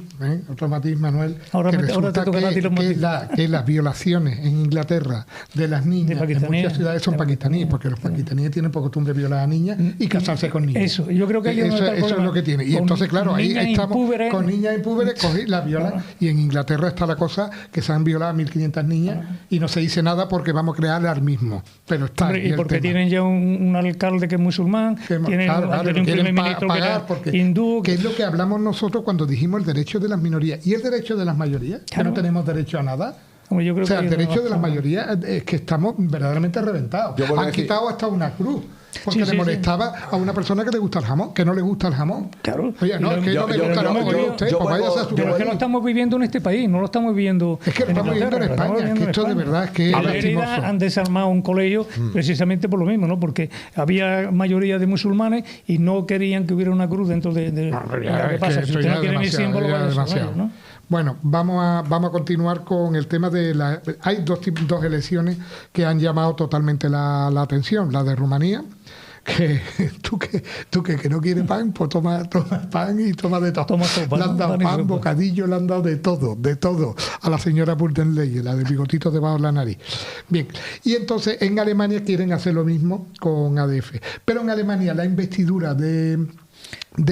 Manuel, ahora te toca a ti los matices. Que las violaciones en Inglaterra de las niñas en muchas ciudades son pakistaníes, porque los pakistaníes tienen por costumbre violar a niñas y casarse con niñas. Eso, yo creo que eso es lo que tiene. Y entonces, claro, ahí estamos con niñas impúberes, las violan. Y en Inglaterra está la cosa que se han violado a 1.500 niñas y no se dice nada porque vamos a crear alarmismo. Pero está y porque tienen ya un alcalde que es musulmán, tienen un primer ministro que era hindú. Que es lo que hablamos nosotros cuando dijimos el derecho de las minorías y el derecho de las mayorías, que no tenemos derecho a nada. Yo creo el derecho de las mayorías es que estamos verdaderamente reventados. Han quitado hasta una cruz porque le molestaba a una persona que le gusta el jamón, que no le gusta el jamón. Claro. Oye, no, es que no le gusta el jamón. Pero es que lo estamos viviendo en este país, no lo estamos viviendo. Es que lo estamos viviendo en España, que esto de verdad es que en Mérida han desarmado un colegio precisamente por lo mismo, ¿no? Porque había mayoría de musulmanes y no querían que hubiera una cruz dentro de ¿qué pasa? Si usted no quiere mi símbolo, ¿no? Bueno, vamos a continuar con el tema de hay dos elecciones que han llamado totalmente la atención. La de Rumanía, que tú que no quieres pan, pues toma pan y toma de todo. Le han dado pan, bocadillo, le han dado de todo a la señora Buldenleyer, la del bigotito debajo de la nariz. Bien, y entonces en Alemania quieren hacer lo mismo con ADF. Pero en Alemania la investidura de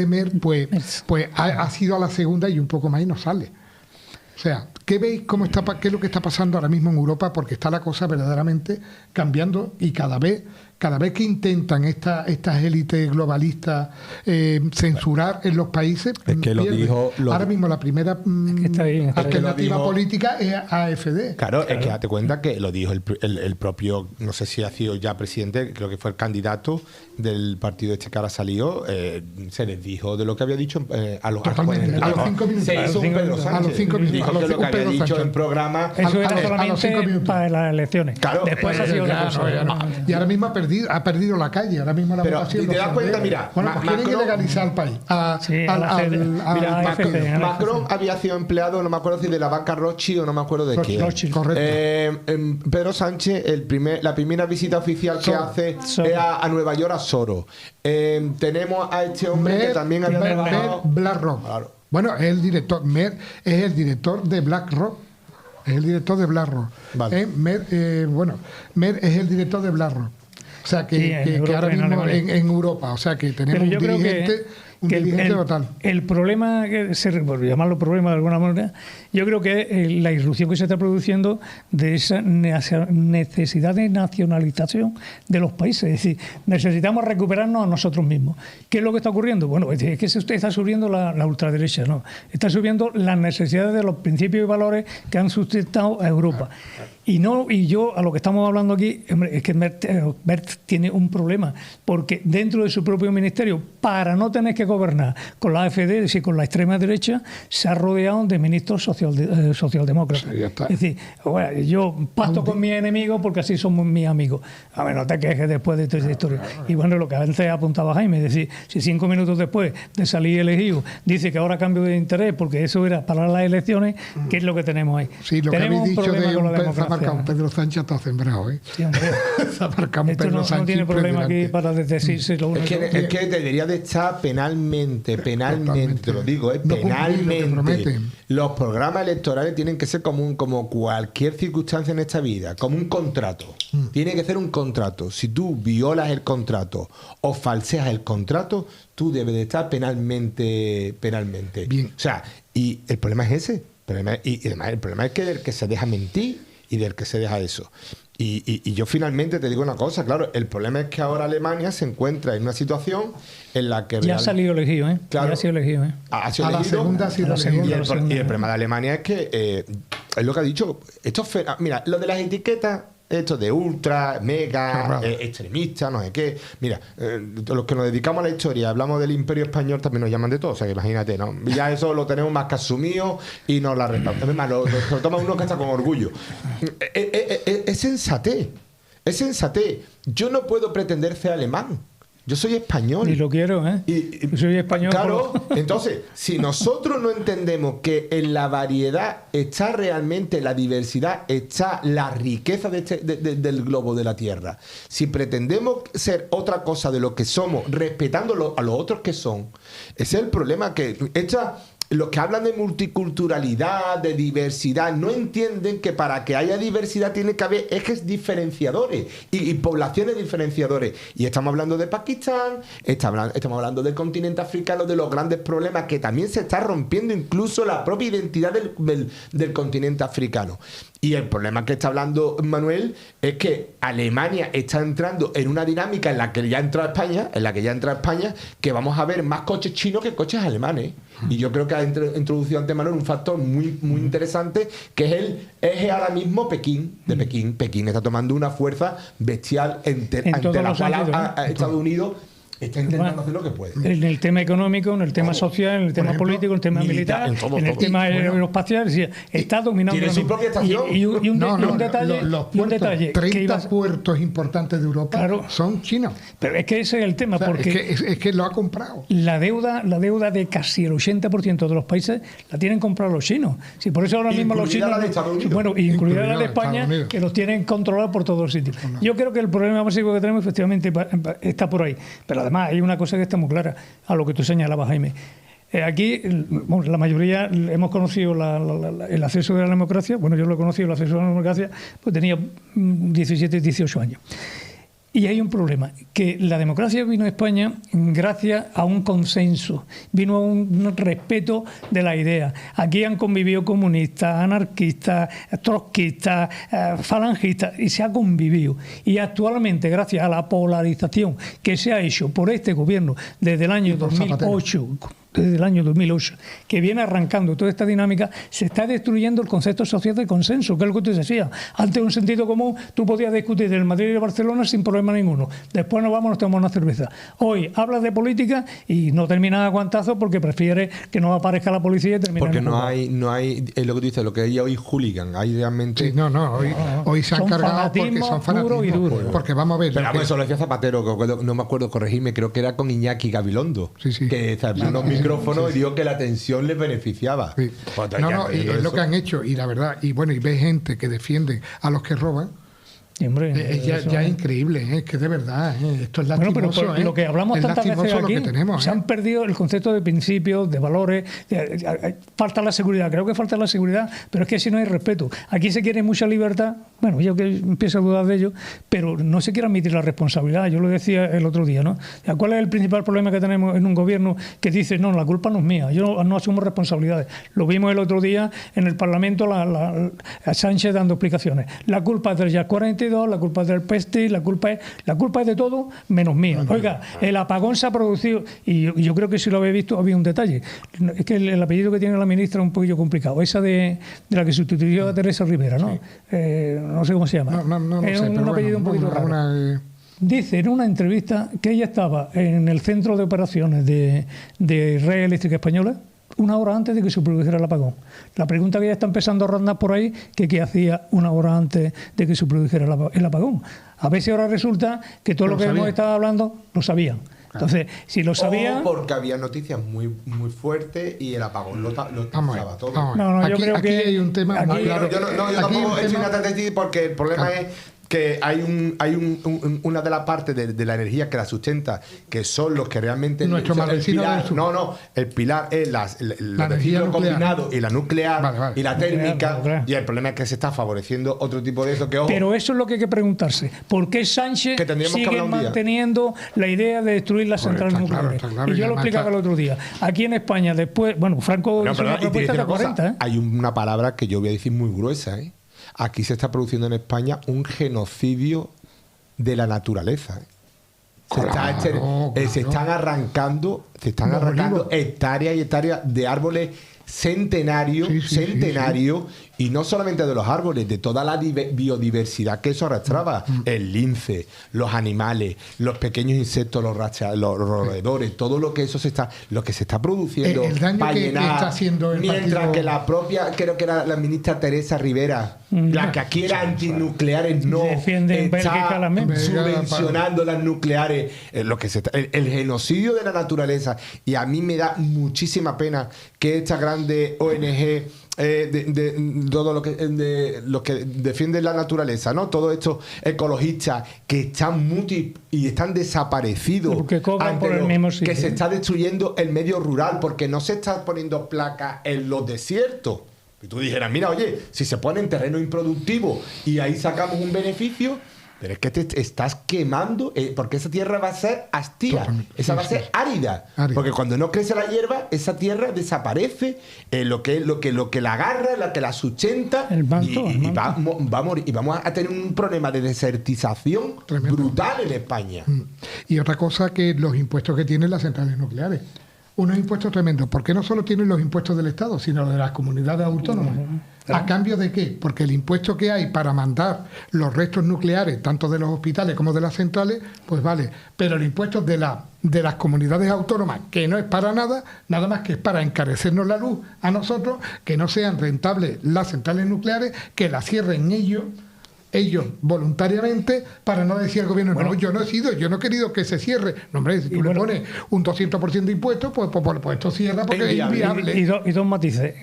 Merz pues ha sido a la segunda y un poco más y no sale. O sea, ¿Qué veis qué es lo que está pasando ahora mismo en Europa? Porque está la cosa verdaderamente cambiando y cada vez que intentan estas élites globalistas censurar en los países, es que ahora mismo la primera alternativa política es AfD. Claro, es que date cuenta que lo dijo el propio, no sé si ha sido ya presidente, creo que fue el candidato del partido este que ahora salió, se les dijo de lo que había dicho a los 5 minutos. Se hizo un Pedro Sánchez. A los 5 minutos. Dijo que lo que había dicho en programa... Eso era solamente para las elecciones. Claro, después ha sido otra cosa. Y ahora mismo ha perdido la calle, ahora mismo la votación. Y te das cuenta, mira, bueno, pues quieren ilegalizar el país. Macron había sido empleado, no me acuerdo si de la banca Rothschild o no me acuerdo de quién. Correcto. Pedro Sánchez, la primera visita oficial que hace es a Nueva York, a Soros. Tenemos a este hombre que también había trabajado... BlackRock. Claro. Bueno, es el director de BlackRock. Es el director de BlackRock. Vale. Mer es el director de BlackRock. O sea, que ahora mismo en Europa, o sea, que tenemos un dirigente total. El problema, por llamarlo problema de alguna manera, yo creo que la irrupción que se está produciendo de esa necesidad de nacionalización de los países. Es decir, necesitamos recuperarnos a nosotros mismos. ¿Qué es lo que está ocurriendo? Bueno, es que está subiendo la ultraderecha, ¿no? Está subiendo las necesidades de los principios y valores que han sustentado a Europa. Y yo, a lo que estamos hablando aquí, es que Merz tiene un problema, porque dentro de su propio ministerio, para no tener que gobernar con la AfD, es decir, con la extrema derecha, se ha rodeado de ministros socialdemócratas. Sí, es decir, bueno, yo pacto con mis enemigos porque así somos mis amigos. A ver, no te quejes después de toda esta historia. Y bueno, lo que antes apuntaba Jaime, es decir, si 5 minutos después de salir elegido dice que ahora cambio de interés porque eso era para las elecciones, ¿qué es lo que tenemos ahí? Sí, lo tenemos que habéis dicho de la democracia. Pedro Sánchez está sembrado, ¿eh? Sí, Esto no tiene problema aquí para decirse lo es que debería de estar penalmente, te lo digo, penalmente. Los programas electorales tienen que ser como cualquier circunstancia en esta vida, como un contrato. Tiene que ser un contrato. Si tú violas el contrato o falseas el contrato, tú debes de estar penalmente. Bien. O sea, y el problema es ese. Y además el problema es que del que se deja mentir y del que se deja eso. Y yo finalmente te digo una cosa, claro, el problema es que ahora Alemania se encuentra en una situación en la que... Ya ha salido elegido, ¿eh? Claro, ya ha sido elegido, ¿eh? Ha sido a la elegido, segunda ha sido elegido. Y el problema de Alemania es que, es lo que ha dicho, mira, lo de las etiquetas, esto de ultra, mega, extremista, no sé qué. Mira, los que nos dedicamos a la historia, hablamos del Imperio Español, también nos llaman de todo. O sea, que imagínate, ¿no? Ya eso lo tenemos más que asumido y nos la respetamos. Es más, lo toma uno que está con orgullo. Es sensatez. Es sensatez. Yo no puedo pretender ser alemán. Yo soy español. Y lo quiero, ¿eh? Yo soy español. Claro, entonces, si nosotros no entendemos que en la variedad está realmente la diversidad, está la riqueza del globo de la Tierra, si pretendemos ser otra cosa de lo que somos, respetando a los otros que son, ese es el problema que... Los que hablan de multiculturalidad, de diversidad, no entienden que para que haya diversidad tiene que haber ejes diferenciadores y poblaciones diferenciadores. Y estamos hablando de Pakistán, estamos hablando del continente africano, de los grandes problemas que también se está rompiendo incluso la propia identidad del continente africano. Y el problema que está hablando Manuel es que Alemania está entrando en una dinámica en la que ya entra España, que vamos a ver más coches chinos que coches alemanes. Y yo creo que ha introducido ante Manuel un factor muy interesante, que es el eje ahora mismo Pekín. Pekín está tomando una fuerza bestial ante la cual a Estados Unidos está intentando hacer lo que puede. En el tema económico, en el tema social, en el tema político, en el tema militar, en el tema aeroespacial, está dominando. Tiene su propia estación. Y un detalle. Los puertos, 30 puertos importantes de Europa son chinos. Pero es que ese es el tema, porque es que lo ha comprado. La deuda de casi el 80% de los países la tienen comprados los chinos. Si por eso ahora mismo los chinos, incluida la de España, que los tienen controlados por todos los sitios. Yo creo que el problema básico que tenemos efectivamente está por ahí. Pero además hay una cosa que está muy clara, a lo que tú señalabas, Jaime. Aquí, la mayoría hemos conocido el acceso de la democracia. Bueno, yo lo he conocido, el acceso a la democracia, pues tenía 17, 18 años. Y hay un problema, que la democracia vino a España gracias a un consenso, vino a un respeto de las ideas. Aquí han convivido comunistas, anarquistas, trotskistas, falangistas, y se ha convivido. Y actualmente, gracias a la polarización que se ha hecho por este gobierno desde el año 2008, que viene arrancando toda esta dinámica, se está destruyendo el concepto social de consenso, que es lo que usted decía. Antes, un sentido común, tú podías discutir del Madrid y de Barcelona sin problema ninguno. Después nos vamos, nos tomamos una cerveza. Hoy hablas de política y no terminas a guantazos porque prefieres que no aparezca la policía y terminar. Porque no hay, es lo que tú dices, lo que hay hoy hooligan, hay realmente... Sí, hoy se han cargado porque son fanatismos. Y duro. Porque vamos a ver... Pero eso lo decía Zapatero, que no me acuerdo, corregirme, creo que era con Iñaki Gabilondo, que salió unos micrófonos y dijo que la tensión les beneficiaba. Sí. Y es lo que han hecho, y la verdad, y bueno, y ve gente que defiende a los que roban. Sí, hombre, ya es increíble, es que de verdad, esto es lastimoso. Bueno, pero lo que hablamos tantas veces aquí, se han perdido el concepto de principios, de valores, falta la seguridad, creo que falta la seguridad, pero es que si no hay respeto. Aquí se quiere mucha libertad, bueno, yo que empiezo a dudar de ello, pero no se quiere admitir la responsabilidad. Yo lo decía el otro día, ¿no? ¿Cuál es el principal problema que tenemos en un gobierno que dice, no, la culpa no es mía, yo no asumo responsabilidades? Lo vimos el otro día en el Parlamento, a Sánchez dando explicaciones. La culpa es del Jazz 42, la culpa es del Pesti, la culpa es de todo menos mía. Oiga, el apagón se ha producido, y yo creo que si lo habéis visto había un detalle. Es que el apellido que tiene la ministra es un poquillo complicado. Esa de la que sustituyó a Teresa Rivera, ¿no? Sí. No sé cómo se llama. No es sé, un apellido un poquito raro. Dice en una entrevista que ella estaba en el centro de operaciones de Red Eléctrica Española una hora antes de que se produjera el apagón. La pregunta que ya está empezando a rondar por ahí, que qué hacía una hora antes de que se produjera el apagón. A veces ahora resulta que todo lo que hemos estado hablando lo sabían. Entonces, si lo sabían... O porque había noticias muy fuertes y el apagón lo tapaba todo. Yo creo que hay un tema... Yo tampoco he hecho una tendencia porque el problema es que hay una de las partes de la energía que la sustenta, que son los que realmente... Nuestro el pilar es la energía combinado y la nuclear y la térmica, y el problema es que se está favoreciendo otro tipo de eso que... Pero eso es lo que hay que preguntarse. ¿Por qué Sánchez sigue manteniendo la idea de destruir las centrales nucleares? Y yo lo explicaba el otro día. Aquí en España, después... Bueno, Franco hizo una propuesta de 40. Hay una palabra que yo voy a decir muy gruesa, Aquí se está produciendo en España un genocidio de la naturaleza. Se están arrancando hectáreas y hectáreas de árboles centenarios, y no solamente de los árboles, de toda la biodiversidad que eso arrastraba, el lince, los animales, los pequeños insectos, los roedores, todo lo que se está produciendo el daño que está haciendo el mientras que la propia, creo que era la ministra Teresa Rivera, la que aquí era antinucleares, no está subvencionando las nucleares, el genocidio de la naturaleza. Y a mí me da muchísima pena que esta grande ONG todo lo que defienden la naturaleza, ¿no? Todos estos ecologistas que están y están desaparecidos, porque cobran por el mismo sitio. Que se está destruyendo el medio rural, porque no se están poniendo placas en los desiertos. Y tú dijeras, mira, oye, si se pone en terreno improductivo y ahí sacamos un beneficio, pero es que te estás quemando, porque esa tierra va a ser hastia, esa va a ser árida, porque cuando no crece la hierba, esa tierra desaparece, lo que la agarra, la que la sustenta, y va a morir, y vamos a tener un problema de desertización brutal en España. Y otra cosa, que los impuestos que tienen las centrales nucleares. Unos impuestos tremendos, porque no solo tienen los impuestos del Estado, sino de las comunidades autónomas. ¿A cambio de qué? Porque el impuesto que hay para mandar los restos nucleares, tanto de los hospitales como de las centrales, pues vale. Pero el impuesto de las comunidades autónomas, que no es para nada más que es para encarecernos la luz a nosotros, que no sean rentables las centrales nucleares, que las cierren ellos voluntariamente, para no decir al gobierno, no, yo no he querido que se cierre. No, hombre, si tú le pones un 200% de impuestos, pues esto cierra porque es inviable. Y dos matices,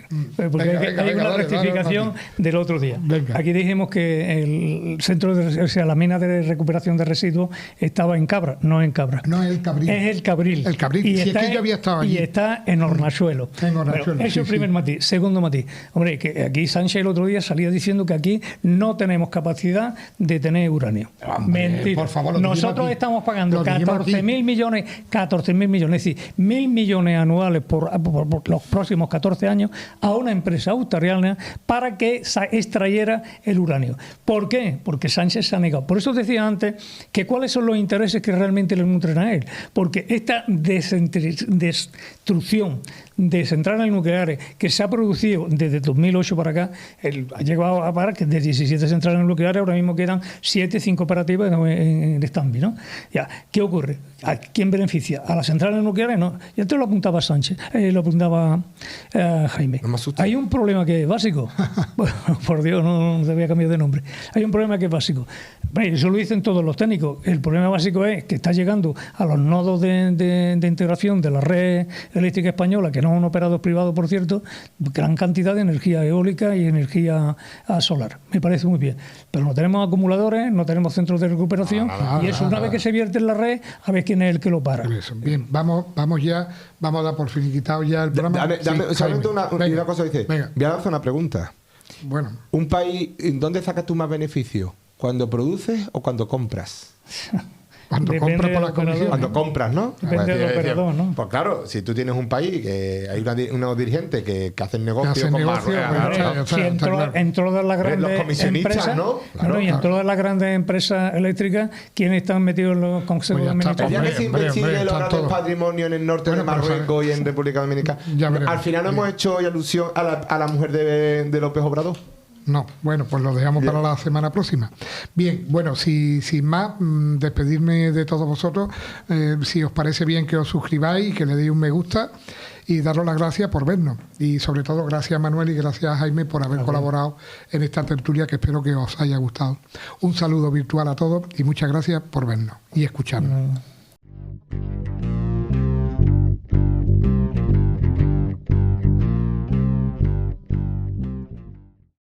porque hay una rectificación del otro día. Venga. Aquí dijimos que el centro la mina de recuperación de residuos estaba en Cabra, no en Cabra. No es el Cabril. Es el Cabril. El Cabril, y si es que yo había estado allí. Y está en Hornachuelo. Eso es el primer matiz. Segundo matiz, hombre, que aquí Sánchez el otro día salía diciendo que aquí no tenemos capacidad capacidad de tener uranio. Mentira. Por favor, nosotros estamos pagando 14.000 millones, es decir, 1.000 millones anuales por los próximos 14 años a una empresa australiana para que extrayera el uranio. ¿Por qué? Porque Sánchez se ha negado. Por eso decía antes que cuáles son los intereses que realmente le nutren a él. Porque esta destrucción de centrales nucleares que se ha producido desde 2008 para acá, ha llegado a parar que de 17 centrales nucleares ahora mismo quedan 7, 5 operativas en stand-by, ¿no? Ya, ¿qué ocurre? ¿A quién beneficia? ¿A las centrales nucleares? No. Y antes lo apuntaba Sánchez, lo apuntaba Jaime. No, hay un problema que es básico. Bueno, por Dios, no te voy a cambiar de nombre. Hay un problema que es básico. Eso lo dicen todos los técnicos. El problema básico es que está llegando a los nodos de integración de la red eléctrica española, que no son operadores privados, por cierto, gran cantidad de energía eólica y energía solar. Me parece muy bien. Pero no tenemos acumuladores, no tenemos centros de recuperación, y eso una vez que se vierte en la red, a ver quién es el que lo para. Bien, vamos a dar por finiquitado ya el programa. Dame solamente una cosa, dice. Venga. Voy a hacer una pregunta. Bueno. Un país, ¿dónde sacas tú más beneficio? ¿Cuando produces o cuando compras? Cuando compras por las condiciones. Cuando compras, ¿no? Depende del operador, ¿no? Pues claro, si tú tienes un país que hay unos dirigentes que hacen negocio con en todas las grandes empresas, ¿no? Claro, y en todas las grandes empresas eléctricas, ¿quiénes están metidos en los consejos de administración? El día que se investigue los grandes patrimonios en el norte de Marruecos y en República Dominicana, al final no hemos hecho alusión a la mujer de López Obrador. No, bueno, pues lo dejamos para la semana próxima. Bien, bueno, sin más, despedirme de todos vosotros. Si os parece bien que os suscribáis y que le deis un me gusta y daros las gracias por vernos. Y sobre todo, gracias a Manuel y gracias a Jaime por haber colaborado en esta tertulia que espero que os haya gustado. Un saludo virtual a todos y muchas gracias por vernos y escucharnos.